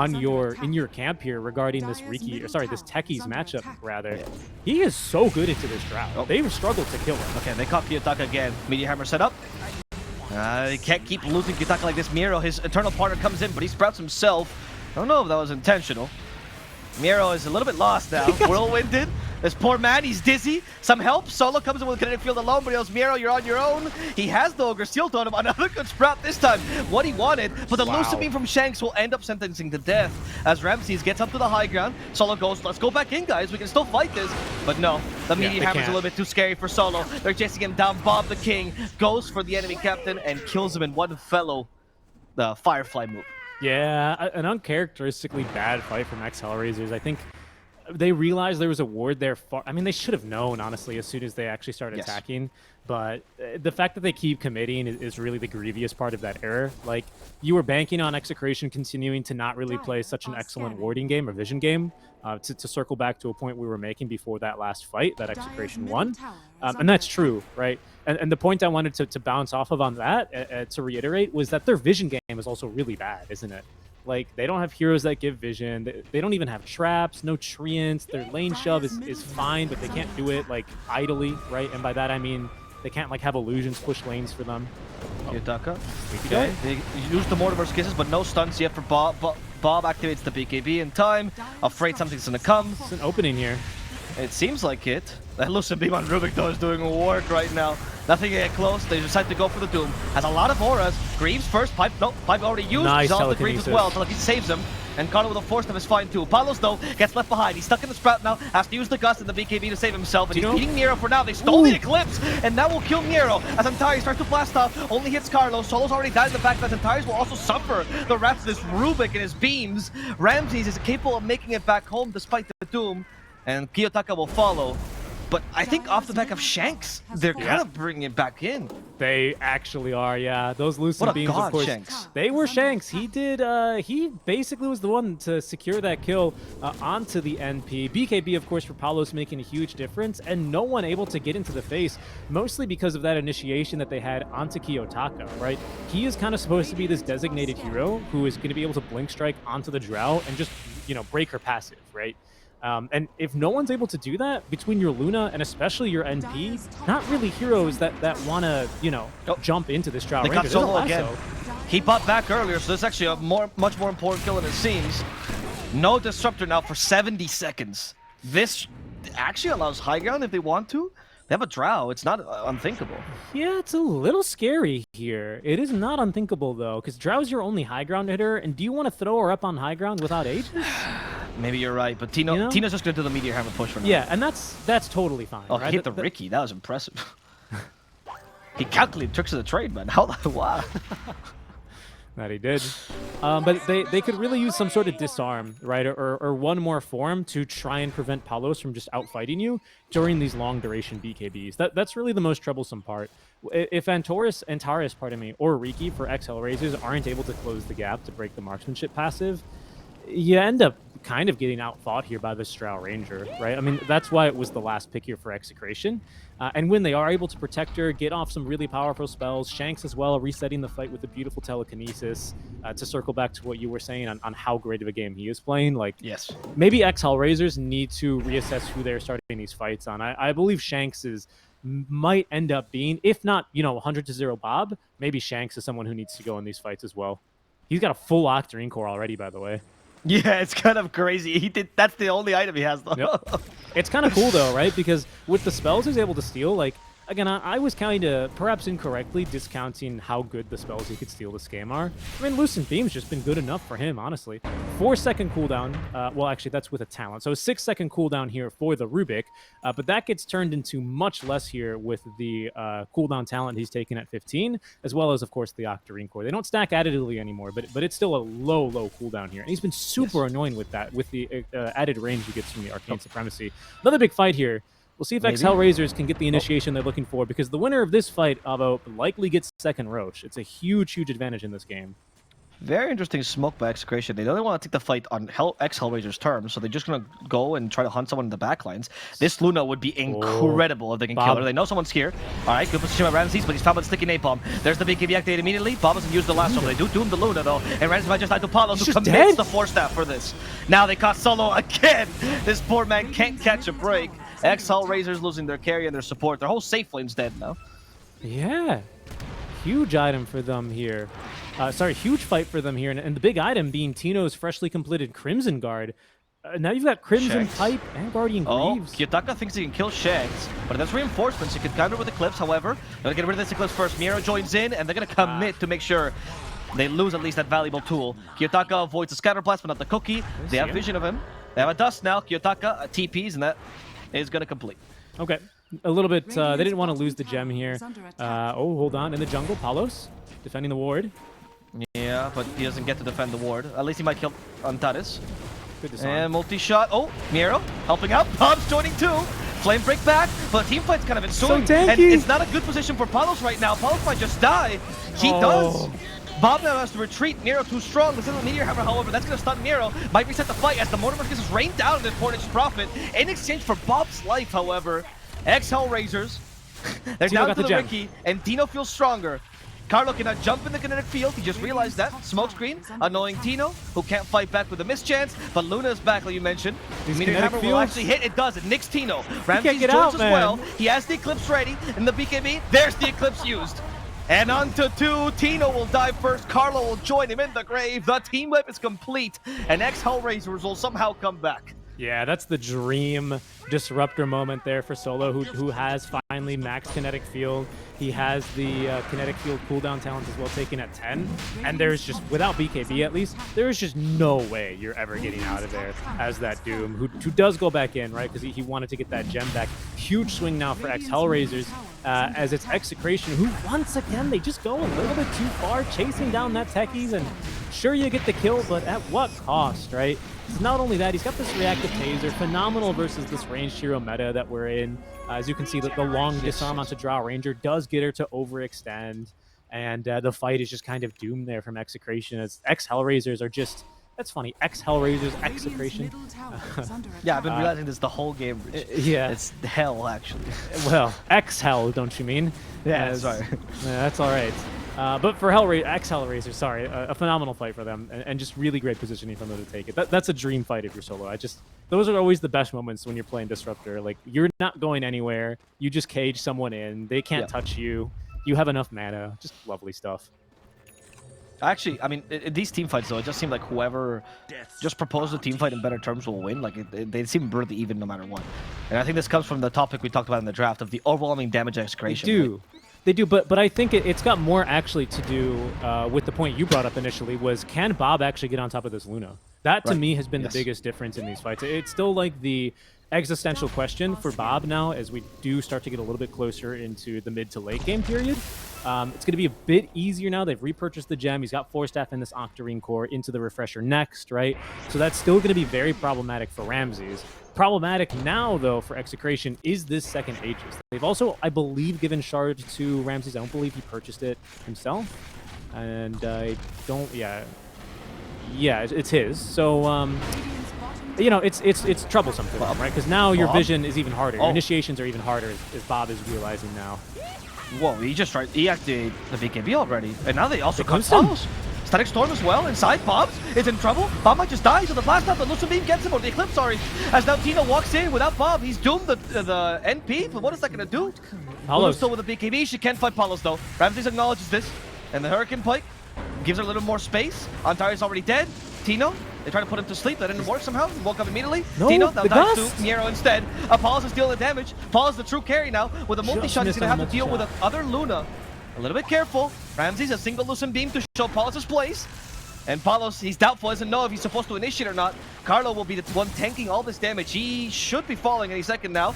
in your camp here regarding this this Techies matchup, rather. Yeah. He is so good into this drought. Oh. They've struggled to kill him. Okay, they caught Kiyotaka again. Meteor Hammer set up. They can't keep losing Kiyotaka like this. Miero, his eternal partner, comes in, but he sprouts himself. I don't know if that was intentional. Miero is a little bit lost now. Whirlwinded. This poor man, he's dizzy. Some help. Solo comes in with kinetic field alone, but he goes, Miero, you're on your own. He has the Ogre Steel Totem. Another good sprout this time. What he wanted, but the Lucid Beam from Shanks will end up sentencing to death as Ramses gets up to the high ground. Solo goes, let's go back in, guys. We can still fight this. But no, the Meteor Hammer's a little bit too scary for Solo. They're chasing him down. Bob the King goes for the enemy captain and kills him in one fellow Firefly move. Yeah, an uncharacteristically bad fight from ex-Hellraisers. I think They realized there was a ward there. I mean, they should have known, honestly, as soon as they actually started attacking. But the fact that they keep committing is really the grievous part of that error. Like, you were banking on Execration continuing to not really play such an excellent warding game or vision game to circle back to a point we were making before that last fight that Execration won. And that's true, right? And the point I wanted to bounce off of on that, to reiterate, was that their vision game is also really bad, isn't it? Like, they don't have heroes that give vision. They don't even have traps, no treants. Their lane shove is fine, but they can't do it, like, idly, right? And by that, I mean they can't, like, have illusions push lanes for them. Yutaka. Okay. They use the Mortimer's Kisses, but no stuns yet for Bob. Bob activates the BKB in time. Afraid something's gonna come. It's an opening here. It seems like it. That Lucid Beam on Rubik, though, is doing work right now. Nothing to get close. They decide to go for the Doom. Has a lot of auras. Greaves first. Pipe. No, Pipe already used. Nice He's off the Greaves as well. Telekinesis saves him. And Connor with a force step is fine too. Palos, though, gets left behind. He's stuck in the Sprout now. Has to use the Gust and the BKB to save himself. And he's beating Nero for now. They stole the Eclipse. And that will kill Nero. As Antares starts to blast off. Only hits Carlos. Solo's already died in the back. That Antares will also suffer the wrath of this Rubik and his beams. Ramses is capable of making it back home despite the Doom. And Kiyotaka will follow. But I think off the back of Shanks, they're kind of bringing it back in. They actually are, yeah. Those Lucid Beams, of course. Shanks. They were Shanks. He did, he basically was the one to secure that kill onto the NP. BKB, of course, for Palos making a huge difference, and no one able to get into the face, mostly because of that initiation that they had onto Kiyotaka, right? He is kind of supposed to be this designated hero who is going to be able to blink strike onto the Drow and just, you know, break her passive, right? And if no one's able to do that between your Luna and especially your NP, not really heroes that want to, you know, jump into this Drow. They got Solo again. He bought back earlier, so this is actually a much more important kill than it seems. No Disruptor now for 70 seconds. This actually allows high ground if they want to. They have a Drow. It's not unthinkable. Yeah, it's a little scary here. It is not unthinkable, though, because Drow's your only high ground hitter, and do you want to throw her up on high ground without Aegis? Maybe you're right, but Tino's just going to do the Meteor Hammer push for now. Yeah, and that's totally fine. Oh, right? he hit the Ricky. That was impressive. He calculated tricks of the trade, man. Wow. That he did. But they could really use some sort of disarm, right? Or one more form to try and prevent Palos from just outfighting you during these long duration BKBs. That's really the most troublesome part. If Antares, or Riki for ex-Hellraisers aren't able to close the gap to break the marksmanship passive, you end up kind of getting outfought here by the Drow Ranger, right? I mean, that's why it was the last pick here for Execration. And when they are able to protect her, get off some really powerful spells, Shanks as well, resetting the fight with a beautiful telekinesis, to circle back to what you were saying on how great of a game he is playing. Like, yes, maybe ex-Hellraisers need to reassess who they're starting these fights on. I believe Shanks might end up being, if not, you know, 100-0 Bob, maybe Shanks is someone who needs to go in these fights as well. He's got a full Octarine core already, by the way. Yeah, it's kind of crazy. That's the only item he has, though. Yep. It's kind of cool, though, right? Because with the spells he's able to steal, like, again, I was kind of, perhaps incorrectly, discounting how good the spells he could steal this game are. I mean, Lucent Beam's just been good enough for him, honestly. 4-second cooldown. Well, actually, that's with a talent. So a 6-second cooldown here for the Rubik. But that gets turned into much less here with the cooldown talent he's taken at 15, as well as, of course, the Octarine core. They don't stack additively anymore, but it's still a low cooldown here. And he's been super annoying with that, with the added range he gets from the Arcane Supremacy. Another big fight here. We'll see if ex-Hellraisers can get the initiation they're looking for, because the winner of this fight, Avo, likely gets second Roche. It's a huge advantage in this game. Very interesting smoke by Execration. They don't want to take the fight on ex-Hellraiser's terms, so they're just going to go and try to hunt someone in the backlines. This Luna would be incredible if they can kill her. They know someone's here. All right, good position by Ramses, but he's found by the sticky napalm. There's the BKB activated immediately. Bob doesn't use the last one. They do doom the Luna, though, and Ramses might just die to Palos, who commits the force staff for this. Now they caught Solo again. This poor man can't catch a break. Ex-Hellraisers losing their carry and their support. Their whole safe lane's dead now. Yeah. Huge item for them here. Huge fight for them here. And the big item being Tino's freshly completed Crimson Guard. Now you've got Crimson Pipe and Guardian Greaves. Kiyotaka thinks he can kill Shanks, but that's reinforcements. He can counter with Eclipse, however. They're going to get rid of this Eclipse first. Miro joins in, and they're going to commit to make sure they lose at least that valuable tool. Kiyotaka avoids the Scatter Blast, but not the Cookie. They have vision of him. They have a Dust now. Kiyotaka TPs, and that is going to complete. Okay. A little bit, they didn't want to lose the gem here. Hold on. In the jungle, Palos defending the ward. Yeah, but he doesn't get to defend the ward. At least he might kill Antares. Good disarm. And multi-shot. Oh, Miro helping out. Bob's joining too. Flame break back, but team fight's kind of ensuing. So tanky. And it's not a good position for Palos right now. Palos might just die. He does. Bob now has to retreat. Miro too strong. This is a Meteor Hammer, however. That's going to stun Miro. Might reset the fight as the Mortimer gets rained down in this Portage Prophet. In exchange for Bob's life, however, ex-Hellraisers, they're down to the Ricky, and Tino feels stronger. Carlo cannot jump in the kinetic field. He just realized that. Smokescreen, annoying Tino, who can't fight back with a mischance. But Luna is back, like you mentioned. Meteor Hammer will actually hit. It does. It nicks Tino. Ramsey joins as well. He has the Eclipse ready. In the BKB, there's the Eclipse used. And on to 2, Tino will die first, Carlo will join him in the grave, the team whip is complete, and ex-Hellraisers will somehow come back. Yeah, that's the dream disruptor moment there for Solo, who has finally max kinetic field. He has the kinetic field cooldown talent as well, taken at 10. And there's just, without BKB at least, there is just no way you're ever getting out of there as that Doom, who does go back in, right? Because he wanted to get that gem back. Huge swing now for ex-Hellraisers as it's Execration, who once again, they just go a little bit too far, chasing down that techies, and sure you get the kill, but at what cost, right? It's not only that, he's got this reactive taser, phenomenal versus this ranged hero meta that we're in. As you can see, the long disarm onto Drow Ranger does get her to overextend, and the fight is just kind of doomed there from Execration, as ex-Hellraisers are just, that's funny, ex-Hellraisers, Execration. Yeah, I've been realizing this the whole game, Rich. Yeah. It's hell, actually. Well, ex-Hell, don't you mean? Yeah, sorry. Yeah, that's all right. But for ex-Hellraiser, sorry, a phenomenal fight for them, and just really great positioning from them to take it. That's a dream fight if you're Solo. Those are always the best moments when you're playing Disruptor. Like, you're not going anywhere. You just cage someone in. They can't touch you. You have enough mana. Just lovely stuff. Actually, I mean, these team fights, though, it just seemed like whoever just proposed a team fight in better terms will win. Like, they seem really even no matter what. And I think this comes from the topic we talked about in the draft of the overwhelming damage Execration. They do. They do, but I think it's got more actually to do with the point you brought up initially, was can Bob actually get on top of this Luna? That, to me, has been the biggest difference in these fights. It's still like the existential question for Bob now as we do start to get a little bit closer into the mid to late game period. It's going to be a bit easier now. They've repurchased the gem. He's got 4-staff in this Octarine core into the refresher next, right? So that's still going to be very problematic for Ramses. Problematic now, though, for Execration is this second Aegis. They've also, I believe, given Shard to Ramses. I don't believe he purchased it himself. And I don't, yeah, it's his. So, you know, it's troublesome for them, right? Because now your vision is even harder. Your initiations are even harder, as Bob is realizing now. Whoa, he just tried. He activated the BKB already, and now they also cut Palos. Static Storm as well inside. Bob's is in trouble. Bob might just die, so the blast out, the Lucid Beam gets him, or the Eclipse, sorry. As now Tino walks in without Bob, he's doomed the NP, but what is that gonna do? Palos still with the BKB. She can't fight Palos though. Ramses acknowledges this, and the Hurricane Pike gives her a little more space. Antari's already dead. Tino, they try to put him to sleep. That didn't work somehow. He woke up immediately. No, Tino now dives to Miero instead. Palos is dealing the damage. Palos the true carry now. With a multi-shot, he's going to have to deal with the other Luna. A little bit careful. Ramses a single Lucid Beam to show Palos' place. And Palos, he's doubtful, doesn't know if he's supposed to initiate or not. Carlo will be the one tanking all this damage. He should be falling any second now.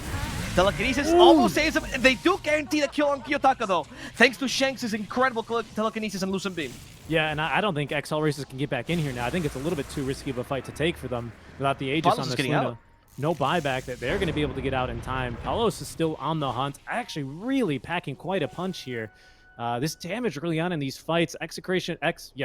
Telekinesis almost saves him. They do guarantee the kill on Kiyotaka, though, thanks to Shanks' incredible telekinesis and Lucid Beam. Yeah, and I don't think ex-Hellraisers can get back in here now. I think it's a little bit too risky of a fight to take for them without the Aegis on this Luna. No buyback that they're going to be able to get out in time. Palos is still on the hunt, actually really packing quite a punch here. This damage early on in these fights, Execration,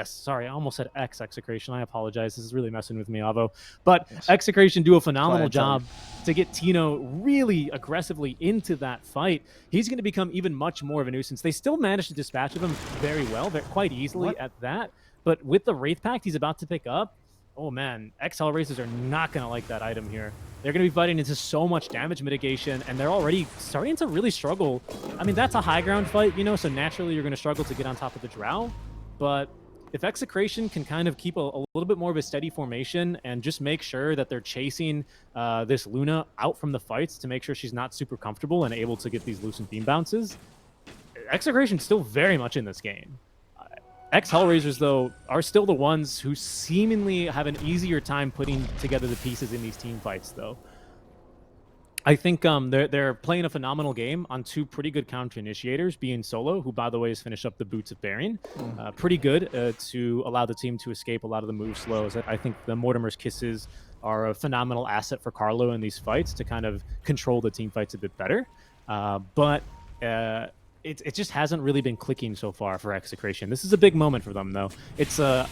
sorry, I almost said Execration. I apologize. This is really messing with me, Avo. But Execration do a phenomenal job to get Tino really aggressively into that fight. He's going to become even much more of a nuisance. They still managed to dispatch of him very well, quite easily at that. But with the Wraith Pact he's about to pick up, oh man, ex-Hellraisers are not going to like that item here. They're going to be fighting into so much damage mitigation, and they're already starting to really struggle. I mean, that's a high ground fight, you know, so naturally you're going to struggle to get on top of the Drow. But if Execration can kind of keep a little bit more of a steady formation and just make sure that they're chasing this Luna out from the fights to make sure she's not super comfortable and able to get these Lucent Beam bounces, Execration's still very much in this game. Ex-Hellraisers, though, are still the ones who seemingly have an easier time putting together the pieces in these team fights, though. I think they're playing a phenomenal game on two pretty good counter-initiators, being Solo, who, by the way, has finished up the Boots of Bearing. Pretty good to allow the team to escape a lot of the move slows. I think the Mortimer's Kisses are a phenomenal asset for Carlo in these fights to kind of control the team fights a bit better. But it just hasn't really been clicking so far for Execration. This is a big moment for them, though. It's a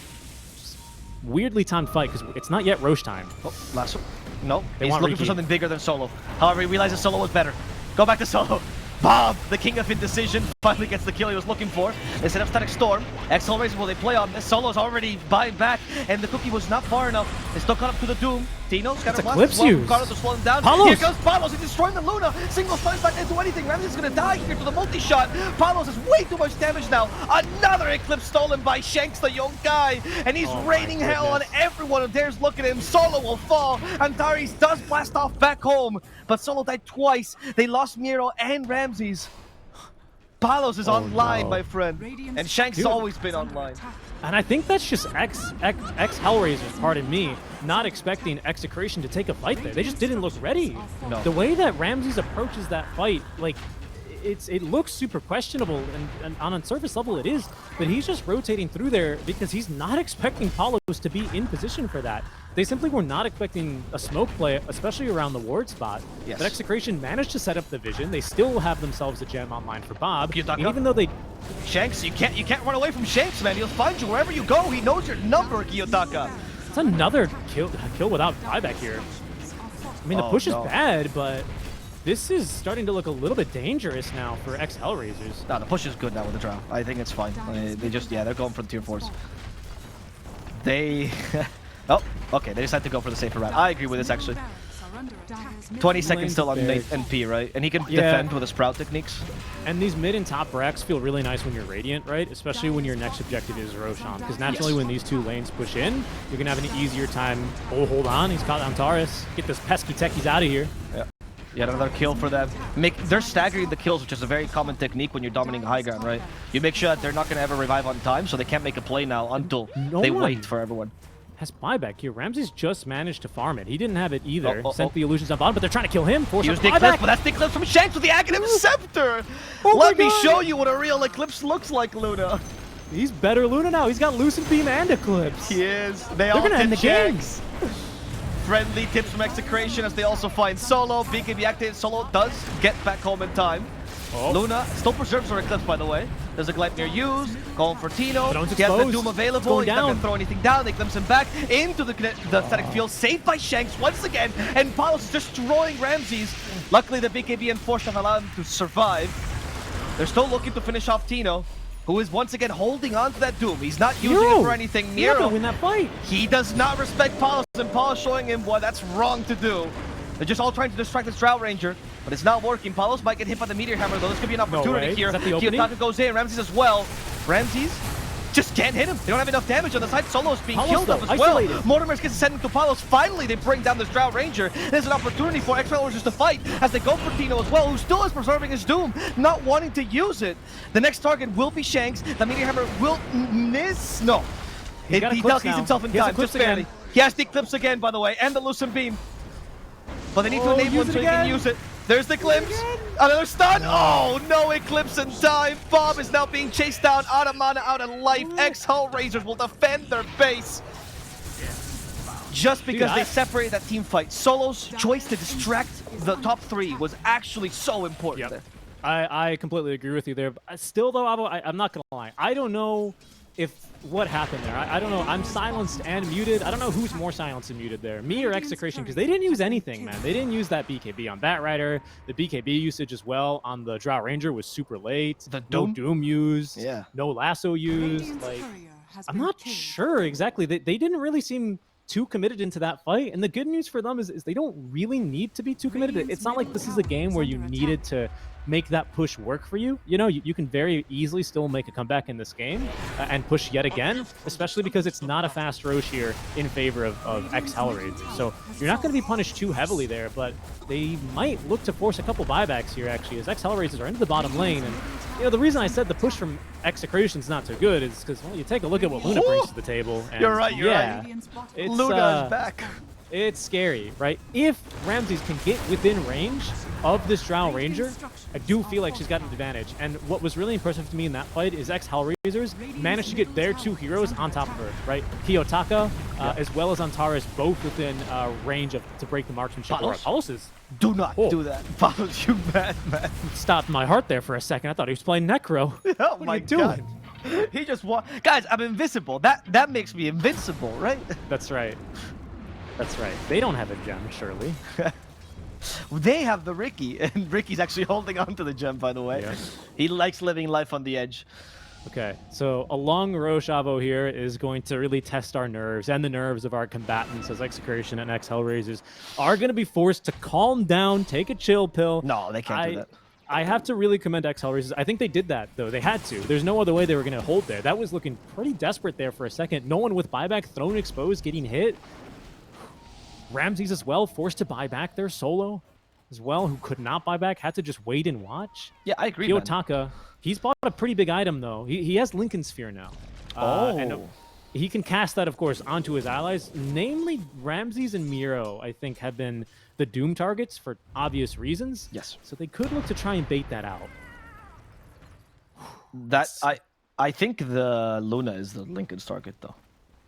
weirdly timed fight because it's not yet Roche time. Oh, last one. No, he's want looking Riki. for something bigger than Solo. However, he realizes Solo was better. Go back to Solo. Bob, the king of indecision, finally gets the kill he was looking for. They set up Static Storm. Ex-Hellraisers, will they play on this? Solo's already buying back, and the cookie was not far enough. They still caught up to the Doom. Tino, scatter blast as well. Carlos to slow him down. Palos! Here goes Palos, he's destroying the Luna. Single slice back, didn't do anything. Ramsey's gonna die here to the multi-shot. Palos has way too much damage now. Another Eclipse stolen by Shanks, the young guy. And he's raining hell on everyone who dares look at him. Solo will fall. Antares does blast off back home. But Solo died twice. They lost Miro and Ramses. Palos is online, my friend. And Shanks has always been online. And I think that's just ex-Hellraisers, pardon me, not expecting Execration to take a fight there. They just didn't look ready. No. The way that Ramses approaches that fight, like, it looks super questionable, and on a surface level it is, but he's just rotating through there because he's not expecting Palos to be in position for that. They simply were not expecting a smoke play, especially around the ward spot. Yes. But Execration managed to set up the vision. They still have themselves a gem online for Bob. And even though they... Shanks, you can't run away from Shanks, man. He'll find you wherever you go. He knows your number, Kiyotaka. It's another kill without buyback here. I mean, the push is bad, but this is starting to look a little bit dangerous now for ex-Hellraisers. No, the push is good now with the draw. I think it's fine. They just, they're going for the tier 4s. They... oh, okay, they decided to go for the safer route. I agree with this, actually. 20 seconds still on NP, right? And he can defend with the Sprout techniques. And these mid and top racks feel really nice when you're Radiant, right? Especially when your next objective is Roshan. Because naturally when these two lanes push in, you're going to have an easier time. Oh, hold on. He's caught Antares. Get this pesky techies out of here. Yeah. Yet another kill for them. They're staggering the kills, which is a very common technique when you're dominating high ground, right? You make sure that they're not going to ever revive on time, so they can't make a play now until they wait for everyone. Has buyback here. Ramses just managed to farm it. He didn't have it either. Sent the illusions on bottom, but they're trying to kill him. Force Use the Eclipse, but that's the Eclipse from Shanks with the Aghanim Scepter! Let me show you what a real Eclipse looks like, Luna. He's better Luna now. He's got Lucent Beam and Eclipse. He is. They're gonna end the games. Friendly tips from Execration as they also find Solo. BKB activated. Solo does get back home in time. Luna still preserves her Eclipse, by the way. There's a Gleipnir used. Going for Tino. He has the Doom available. He's not going to throw anything down. They glimpse him back into the static field. Saved by Shanks once again. And Palos is destroying Ramses. Luckily, the BKB and Force have allowed him to survive. They're still looking to finish off Tino, who is once again holding on to that Doom. He's not using it for anything. Miro win that fight. He does not respect Palos, and Palos showing him why that's wrong to do. They're just all trying to distract this Drought Ranger, but it's not working. Palos might get hit by the Meteor Hammer, though. This could be an opportunity here. Kiyotaka goes in, Ramses as well. Ramses just can't hit him. They don't have enough damage on the side. Solo is being killed up as well. Mortimer's gets sent to Palos. Finally, they bring down this Drought Ranger. There's an opportunity for ex-Hellraisers to fight as they go for Tino as well, who still is preserving his Doom, not wanting to use it. The next target will be Shanks. The Meteor Hammer will miss. No. He telkies himself in time, just barely. He has the Eclipse again, by the way, and the Lucent Beam. But they need to enable him so he can use it. There's the glimpse. Another stun. Oh, no Eclipse in time. Bob is now being chased down, out of mana, out of life. Ex-Hellraisers will defend their base. Just because they separated that team fight. Solo's choice to distract the top 3 was actually so important there. I completely agree with you there. Still, though, I'm not going to lie. I don't know what happened there. I don't know. I'm silenced and muted. I don't know who's more silenced and muted there, me or Execration, because they didn't use anything, man. They didn't use that BKB on Batrider. The BKB usage as well on the Drought Ranger was super late. No Doom used. No Lasso used. Like, I'm not sure exactly. They didn't really seem too committed into that fight, and the good news for them is they don't really need to be too committed. It's not like this is a game where you needed to make that push work for you. You know, you can very easily still make a comeback in this game and push yet again, especially because it's not a fast Roche here in favor of ex-Hellraisers. So you're not going to be punished too heavily there, but they might look to force a couple buybacks here, actually, as ex-Hellraisers are into the bottom lane. And, you know, the reason I said the push from Execration is not so good is because, well, you take a look at what Luna brings to the table. And you're right, you're right. It's, Luna is back. It's scary, right? If Ramses can get within range, of this Drow Ranger, I do feel like she's got an advantage. And what was really impressive to me in that fight is ex-Hellraisers managed to get their 2 heroes on top of her, right? Kiyotaka, as well as Antares, both within range to break the marksmanship. Palos is... Do not do that. Palos, you mad man. Stopped my heart there for a second. I thought he was playing Necro. Oh what my are you doing? God. He just guys, I'm invisible. That makes me invincible, right? That's right. That's right. They don't have a gem, surely. They have the Ricky, and Ricky's actually holding on to the gem, by the way. Yeah. He likes living life on the edge. Okay, so a long Roche Avo here is going to really test our nerves and the nerves of our combatants as Execration and ex-Hellraisers are going to be forced to calm down, take a chill pill. No, they can't do that. I have to really commend ex-Hellraisers. I think they did that, though. They had to. There's no other way they were going to hold there. That was looking pretty desperate there for a second. No one with buyback, thrown exposed, getting hit. Ramses as well, forced to buy back their solo as well, who could not buy back, had to just wait and watch. Yeah, I agree, Kiyotaka, he's bought a pretty big item, though. He has Lincoln Sphere now. And he can cast that, of course, onto his allies. Namely, Ramses and Miro, I think, have been the Doom targets for obvious reasons. Yes. So they could look to try and bait that out. I think the Luna is the Lincoln's target, though.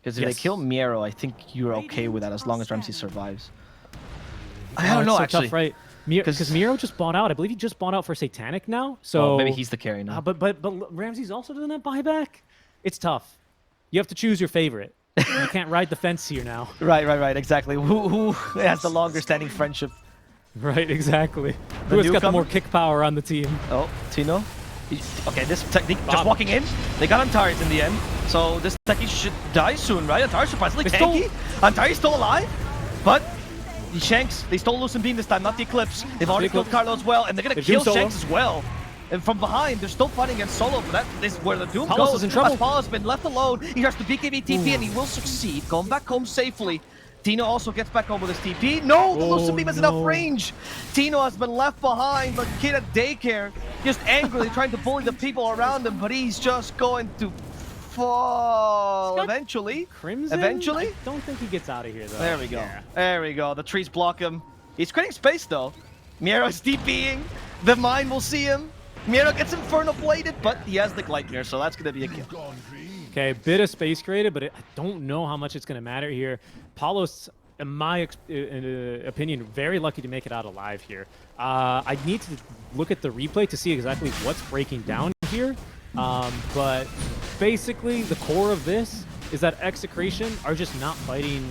Because if they kill Miro, I think you're okay with that as long as Ramses survives. I don't know, actually. Tough, right? Because Miro just bought out. I believe he just bought out for Satanic now. So maybe he's the carry now. But Ramses also doesn't have buyback. It's tough. You have to choose your favorite. You can't ride the fence here now. Right. Exactly. Who has the longer standing friendship? Right, exactly. Who has got the more kick power on the team? Oh, Tino. Okay, this technique, just walking in, they got Antares in the end, so this techie should die soon, right? Antares surprisingly tanky. Antares still alive, but the Shanks, they stole Lucent Beam this time, not the Eclipse. They've already killed Carlo as well, and they're gonna kill Shanks as well. And from behind, they're still fighting against Solo, but that is where the Doom Palos goes. is in trouble. Palos has been left alone. He tries to BKB TP, and he will succeed, going back home safely. Tino also gets back home with his TP. No, the Lucent Beam has enough range. Tino has been left behind, but kid at daycare, just angrily trying to bully the people around him, but he's just going to fall eventually. Crimson? Eventually? I don't think he gets out of here, though. There we go. Yeah. There we go. The trees block him. He's creating space, though. Miro's TPing. The mine will see him. Miro gets Inferno Bladed, but he has the Gleipnir, so that's going to be a kill. Okay, a bit of space created, but I don't know how much it's going to matter here. Palos, in my opinion, very lucky to make it out alive here. I need to look at the replay to see exactly what's breaking down here. But basically, the core of this is that Execration are just not fighting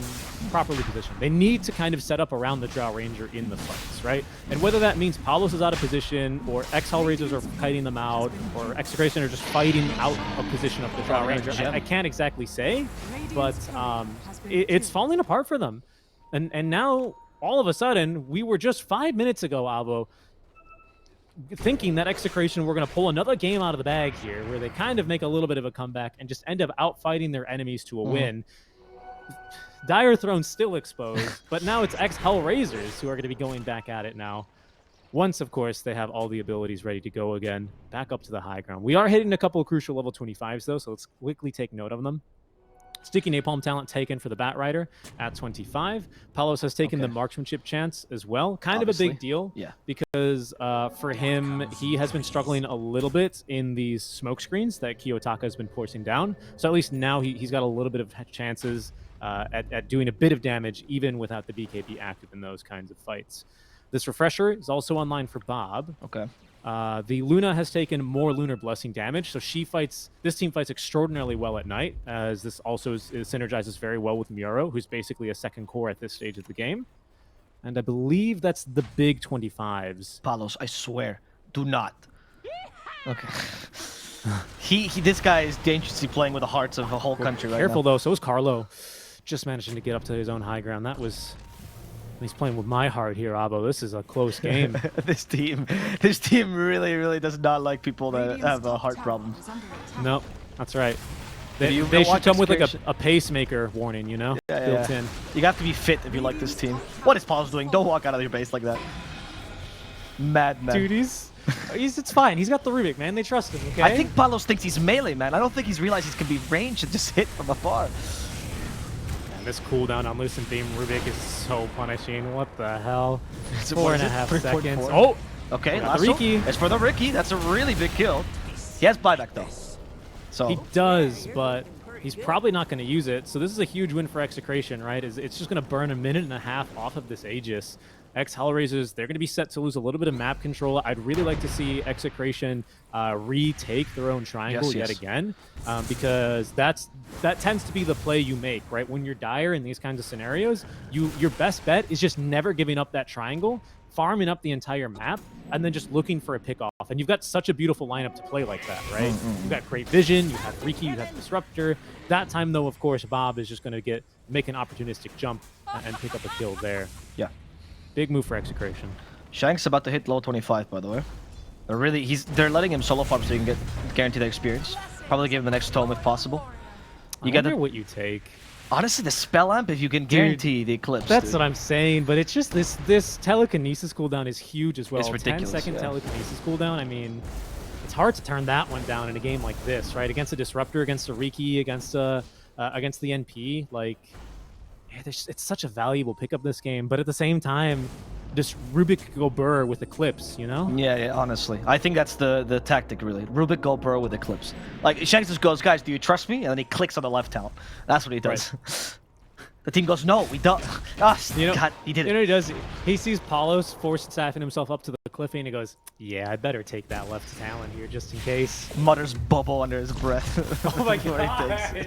properly positioned. They need to kind of set up around the Drow Ranger in the fights, right? And whether that means Palos is out of position, or ex-Hellraisers are kiting them out, or Execration are just fighting out of position of the Drow Ranger, I can't exactly say, but it's falling apart for them. And now, all of a sudden, we were just 5 minutes ago, Albo, thinking that Execration were going to pull another game out of the bag here, where they kind of make a little bit of a comeback and just end up outfighting their enemies to a win. Dire Throne's still exposed, but now it's ex-Hellraisers who are going to be going back at it now. Once, of course, they have all the abilities ready to go again, back up to the high ground. We are hitting a couple of crucial level 25s, though, so let's quickly take note of them. Sticky Napalm talent taken for the Bat Rider at 25. Palos has taken the marksmanship chance as well. Kind of a big deal, because for him, he has been struggling a little bit in these smoke screens that Kiyotaka has been forcing down. So at least now he's got a little bit of chances at doing a bit of damage, even without the BKB active in those kinds of fights. This refresher is also online for Bob. Okay. The Luna has taken more Lunar Blessing damage, so this team fights extraordinarily well at night, as this also synergizes very well with Muro, who's basically a second core at this stage of the game. And I believe that's the big 25s. Palos, I swear, do not. Okay. This guy is dangerously playing with the hearts of a whole country right now. Careful, though. So is Carlo. Just managing to get up to his own high ground. That was... He's playing with my heart here, Abo. This is a close game. This team really does not like people that have a heart problem. No, that's right. They should come with like a pacemaker warning, you know? Built in. You have to be fit if you like this team. What is Palos doing? Don't walk out of your base like that. Madman. Dude, it's fine. He's got the Rubik, man. They trust him, okay? I think Palos thinks he's melee, man. I don't think he's realized he can be ranged and just hit from afar. this cooldown on Lucent Beam Rubik is so punishing. What the hell? Is it- 4.5 3.4? seconds. Oh! Okay, Got the lasso. Riki. It's for the Riki. That's a really big kill. He has buyback though. So He does, but he's probably not going to use it. So this is a huge win for Execration, right? It's just going to burn 1.5 minutes off of this Aegis. Ex-Hellraisers, they're going to be set to lose a little bit of map control. I'd really like to see Execration retake their own triangle yet again, because that tends to be the play you make, right? When you're dire in these kinds of scenarios, your best bet is just never giving up that triangle, farming up the entire map, and then just looking for a pick-off. And you've got such a beautiful lineup to play like that, right? You've got great vision, you have Riki, you have Disruptor. That time, though, of course, Bob is just going to make an opportunistic jump and pick up a kill there. yeah. Big move for Execration. Shank's about to hit low 25, by the way. They're letting him solo farm so he can guarantee the experience. Probably give him the next tome if possible. I wonder what you take. Honestly, the spell amp, if you can guarantee the eclipse. That's what I'm saying, but it's just this telekinesis cooldown is huge as well. It's ridiculous. 10-second telekinesis cooldown. I mean, it's hard to turn that one down in a game like this, right? Against a Disruptor, against a Riki, against the NP, like. Yeah, it's such a valuable pickup this game, but at the same time, just Rubik could go burr with Eclipse, you know? Yeah, honestly. I think that's the tactic, really. Rubik go burr with Eclipse. Like, Shanks just goes, guys, do you trust me? And then he clicks on the left talent. That's what he does. Right. The team goes, no, we don't. Ah, God, he did it. You know what he does? He sees Paulos force-staffing himself up to the cliffy, and he goes, yeah, I better take that left talent here just in case. Mutters bubble under his breath. Oh my God.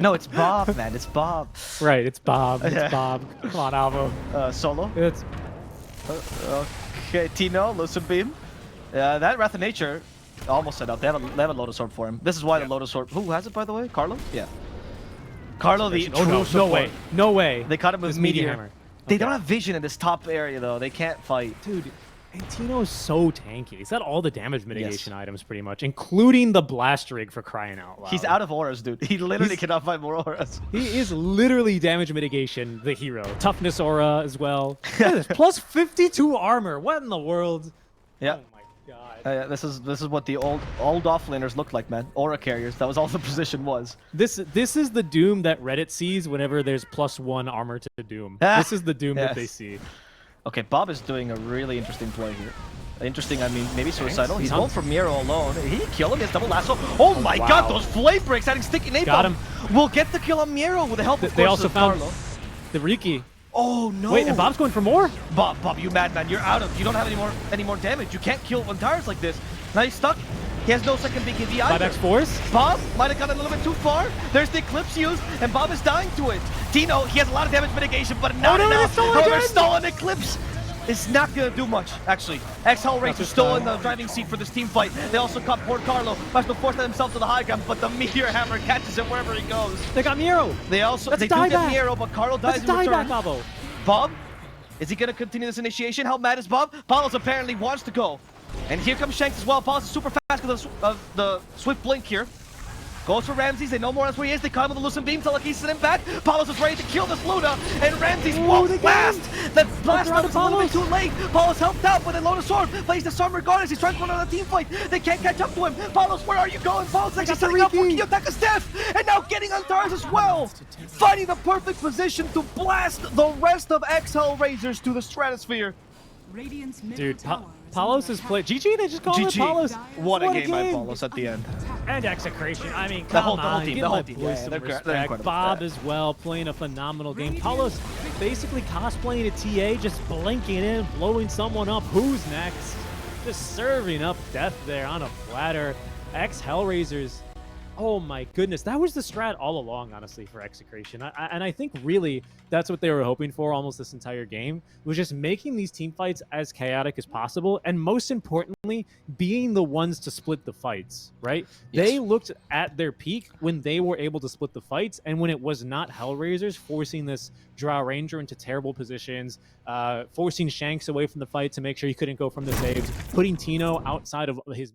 No, it's Bob, man. It's Bob. Right, it's Bob. It's Bob. Come on, Alvo. Solo. It's okay, Tino, Lucid Beam. That Wrath of Nature almost set up. They have a Lotus Orb for him. This is why the Lotus Orb. Who has it, by the way? Carlo? Yeah. Carlo, the no way. No way. They caught him with This Meteor. Hammer. They don't have vision in this top area, though. They can't fight. Dude, and Tino is so tanky. He's got all the damage mitigation items pretty much, including the Blast Rig for crying out loud. He's out of auras, dude. He literally cannot find more auras. He is literally damage mitigation, the hero. Toughness aura as well. Look at this, plus 52 armor. What in the world? Yeah. Oh my God. This is what the old offlaners looked like, man. Aura carriers. That was all the position was. This is the Doom that Reddit sees whenever there's +1 armor to Doom. This is the Doom that they see. Okay, Bob is doing a really interesting play here. Interesting, I mean, maybe suicidal. Thanks. He's going for Miro alone. He killed him. He has double lasso. Oh my God, those flame breaks adding sticky nade Got bomb. him. We'll get the kill on Miro with the help of They course also of found Carlo. the Riki. Oh no! Wait, and Bob's going for more? Bob, you madman. You're out of. You don't have any more damage. You can't kill Ontars like this. Now he's stuck. He has no second BKB either. 5x force? Bob might have gone a little bit too far. There's the Eclipse used, and Bob is dying to it. Tino, he has a lot of damage mitigation, but not enough. However, stolen Eclipse. It's not gonna do much, actually. Ex-Hellraisers still in the driving seat for this team fight. They also caught poor Carlo. Must have forced themselves to the high ground, but the Meteor Hammer catches him wherever he goes. They got Miro. They also do die get back. Miro, but Carlo dies in return. Abo. Bob, is he gonna continue this initiation? How mad is Bob? Paulos apparently wants to go. And here comes Shanks as well. Paulos is super fast with the Swift Blink here. Goes for Ramses. They know more or less where he is. They caught him with a Lucent Beam. Telekinesis him back. Paulos is ready to kill this Luna. And Ramses won't blast. That blast up is a little bit too late. Paulos helped out with a Lotus Sword. Plays the Storm regardless. He's trying to run on a team fight. They can't catch up to him. Paulos, where are you going? Paulos actually setting up for Kiyotaka's death. And now getting on Tars as well. Finding the perfect position to blast the rest of ex-Hellraisers to the stratosphere. Dude, Paulos is played. GG, they just called it Paulos. What a game by Paulos at the end. And Execration. I mean, The whole on, team. give The whole my team. boys Yeah, some they're respect. incredible. Bob as well, playing a phenomenal game. Paulos basically cosplaying a TA, just blinking in, blowing someone up. Who's next? Just serving up death there on a platter. Ex-Hellraisers. Oh my goodness, that was the strat all along, honestly, for Execration. And I think really that's what they were hoping for almost this entire game, was just making these team fights as chaotic as possible, and most importantly, being the ones to split the fights, right? Yes. They looked at their peak when they were able to split the fights, and when it was not Hellraisers forcing this Drow Ranger into terrible positions, forcing Shanks away from the fight to make sure he couldn't go from the saves, putting Tino outside of his